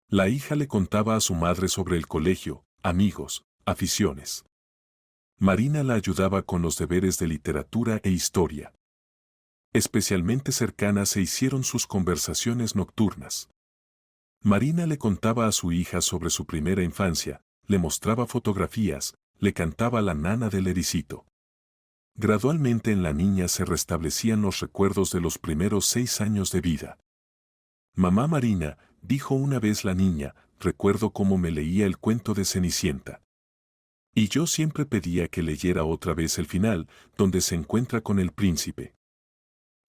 La hija le contaba a su madre sobre el colegio, amigos, aficiones. Marina la ayudaba con los deberes de literatura e historia. Especialmente cercanas se hicieron sus conversaciones nocturnas. Marina le contaba a su hija sobre su primera infancia, le mostraba fotografías, le cantaba la nana del ericito. Gradualmente en la niña se restablecían los recuerdos de los primeros 6 años de vida. Mamá Marina, dijo una vez la niña, recuerdo cómo me leía el cuento de Cenicienta. Y yo siempre pedía que leyera otra vez el final, donde se encuentra con el príncipe.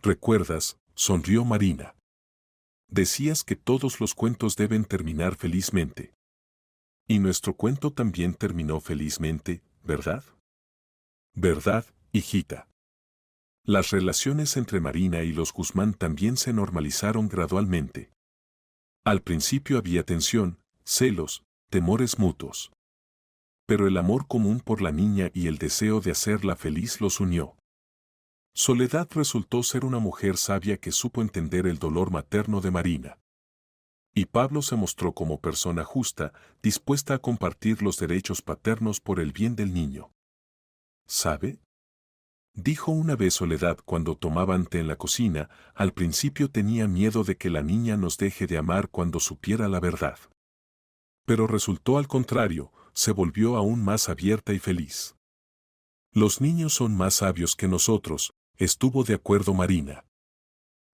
¿Recuerdas? Sonrió Marina. Decías que todos los cuentos deben terminar felizmente. Y nuestro cuento también terminó felizmente, ¿verdad? ¿Verdad, hijita? Las relaciones entre Marina y los Guzmán también se normalizaron gradualmente. Al principio había tensión, celos, temores mutuos. Pero el amor común por la niña y el deseo de hacerla feliz los unió. Soledad resultó ser una mujer sabia que supo entender el dolor materno de Marina. Y Pablo se mostró como persona justa, dispuesta a compartir los derechos paternos por el bien del niño. ¿Sabe? Dijo una vez Soledad cuando tomaban té en la cocina, al principio tenía miedo de que la niña nos deje de amar cuando supiera la verdad. Pero resultó al contrario, se volvió aún más abierta y feliz. Los niños son más sabios que nosotros, estuvo de acuerdo Marina.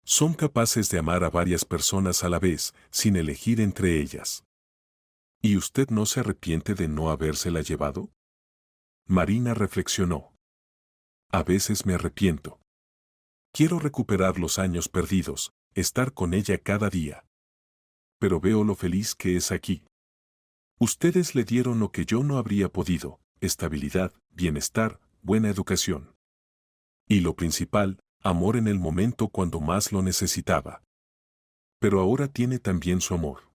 Son capaces de amar a varias personas a la vez, sin elegir entre ellas. ¿Y usted no se arrepiente de no habérsela llevado? Marina reflexionó. A veces me arrepiento. Quiero recuperar los años perdidos, estar con ella cada día. Pero veo lo feliz que es aquí. Ustedes le dieron lo que yo no habría podido, estabilidad, bienestar, buena educación. Y lo principal, amor en el momento cuando más lo necesitaba. Pero ahora tiene también su amor.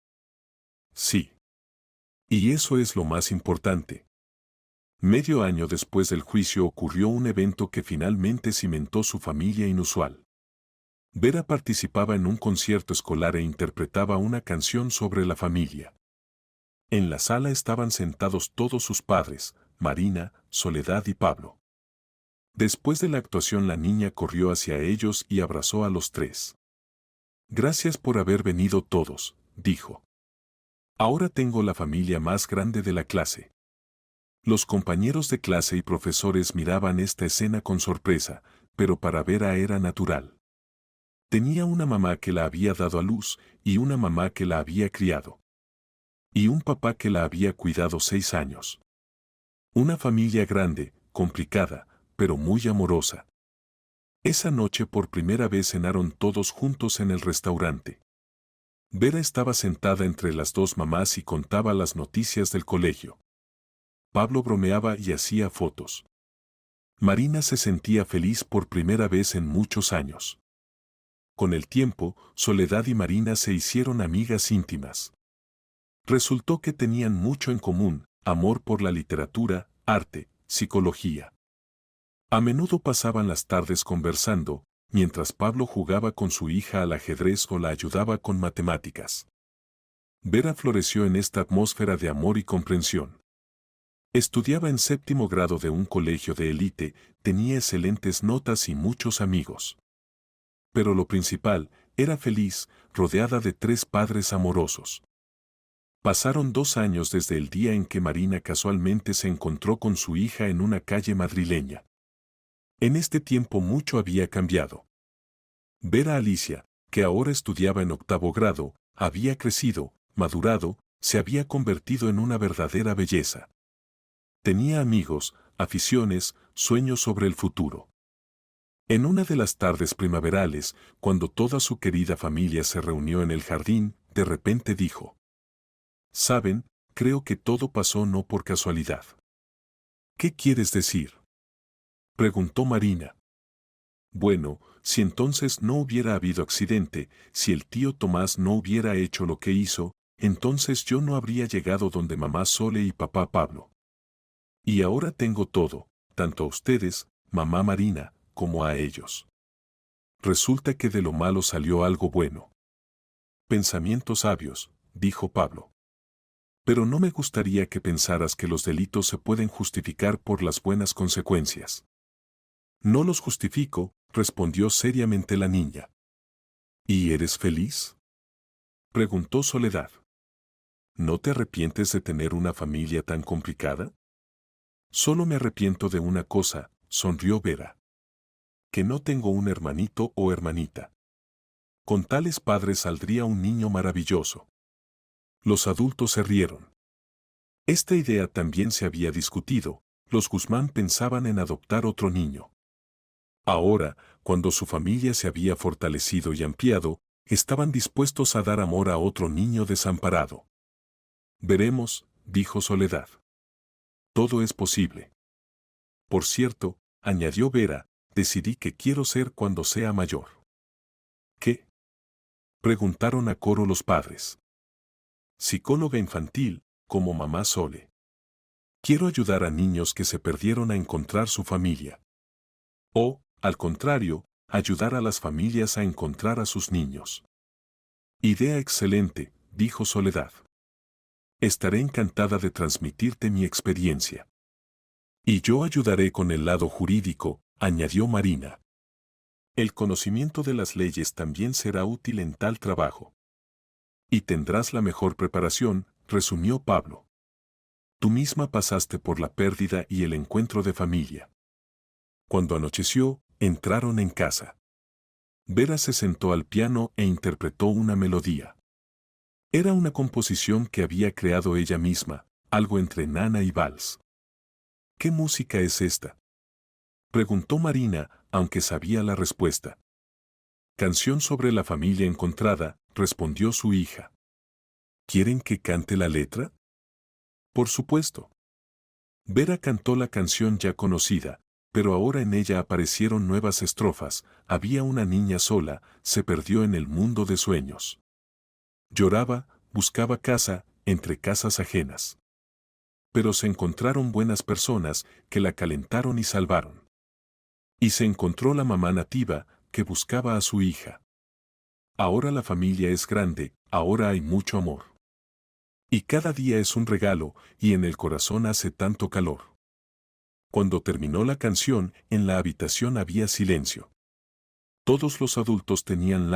Sí. Y eso es lo más importante. Medio año después del juicio ocurrió un evento que finalmente cimentó su familia inusual. Vera participaba en un concierto escolar e interpretaba una canción sobre la familia. En la sala estaban sentados todos sus padres, Marina, Soledad y Pablo. Después de la actuación la niña corrió hacia ellos y abrazó a los tres. Gracias por haber venido todos, dijo. Ahora tengo la familia más grande de la clase. Los compañeros de clase y profesores miraban esta escena con sorpresa, pero para Vera era natural. Tenía una mamá que la había dado a luz y una mamá que la había criado. Y un papá que la había cuidado 6 años. Una familia grande, complicada, pero muy amorosa. Esa noche por primera vez cenaron todos juntos en el restaurante. Vera estaba sentada entre las dos mamás y contaba las noticias del colegio. Pablo bromeaba y hacía fotos. Marina se sentía feliz por primera vez en muchos años. Con el tiempo, Soledad y Marina se hicieron amigas íntimas. Resultó que tenían mucho en común, amor por la literatura, arte, psicología. A menudo pasaban las tardes conversando, mientras Pablo jugaba con su hija al ajedrez o la ayudaba con matemáticas. Vera floreció en esta atmósfera de amor y comprensión. Estudiaba en 7º grado de un colegio de élite, tenía excelentes notas y muchos amigos. Pero lo principal, era feliz, rodeada de 3 padres amorosos. Pasaron 2 años desde el día en que Marina casualmente se encontró con su hija en una calle madrileña. En este tiempo mucho había cambiado. Vera Alicia, que ahora estudiaba en 8º grado, había crecido, madurado, se había convertido en una verdadera belleza. Tenía amigos, aficiones, sueños sobre el futuro. En una de las tardes primaverales, cuando toda su querida familia se reunió en el jardín, de repente dijo: «Saben, creo que todo pasó no por casualidad». «¿Qué quieres decir?», preguntó Marina. «Bueno, si entonces no hubiera habido accidente, si el tío Tomás no hubiera hecho lo que hizo, entonces yo no habría llegado donde mamá Sole y papá Pablo. Y ahora tengo todo, tanto a ustedes, mamá Marina, como a ellos. Resulta que de lo malo salió algo bueno». «Pensamientos sabios», dijo Pablo. «Pero no me gustaría que pensaras que los delitos se pueden justificar por las buenas consecuencias». «No los justifico», respondió seriamente la niña. «¿Y eres feliz?», preguntó Soledad. «¿No te arrepientes de tener una familia tan complicada?». «Solo me arrepiento de una cosa», sonrió Vera. «Que no tengo un hermanito o hermanita. Con tales padres saldría un niño maravilloso». Los adultos se rieron. Esta idea también se había discutido, los Guzmán pensaban en adoptar otro niño. Ahora, cuando su familia se había fortalecido y ampliado, estaban dispuestos a dar amor a otro niño desamparado. «Veremos», dijo Soledad. «Todo es posible». «Por cierto», añadió Vera, «decidí que quiero ser cuando sea mayor». «¿Qué?», preguntaron a coro los padres. «Psicóloga infantil, como mamá Sole. Quiero ayudar a niños que se perdieron a encontrar su familia. O, al contrario, ayudar a las familias a encontrar a sus niños». «Idea excelente», dijo Soledad. «Estaré encantada de transmitirte mi experiencia». «Y yo ayudaré con el lado jurídico», añadió Marina. «El conocimiento de las leyes también será útil en tal trabajo». «Y tendrás la mejor preparación», resumió Pablo. «Tú misma pasaste por la pérdida y el encuentro de familia». Cuando anocheció, entraron en casa. Vera se sentó al piano e interpretó una melodía. Era una composición que había creado ella misma, algo entre nana y vals. «¿Qué música es esta?», preguntó Marina, aunque sabía la respuesta. «Canción sobre la familia encontrada», respondió su hija. «¿Quieren que cante la letra?». «Por supuesto». Vera cantó la canción ya conocida, pero ahora en ella aparecieron nuevas estrofas. Había una niña sola, se perdió en el mundo de sueños. Lloraba, buscaba casa, entre casas ajenas. Pero se encontraron buenas personas que la calentaron y salvaron. Y se encontró la mamá nativa que buscaba a su hija. Ahora la familia es grande, ahora hay mucho amor. Y cada día es un regalo, y en el corazón hace tanto calor. Cuando terminó la canción, en la habitación había silencio. Todos los adultos tenían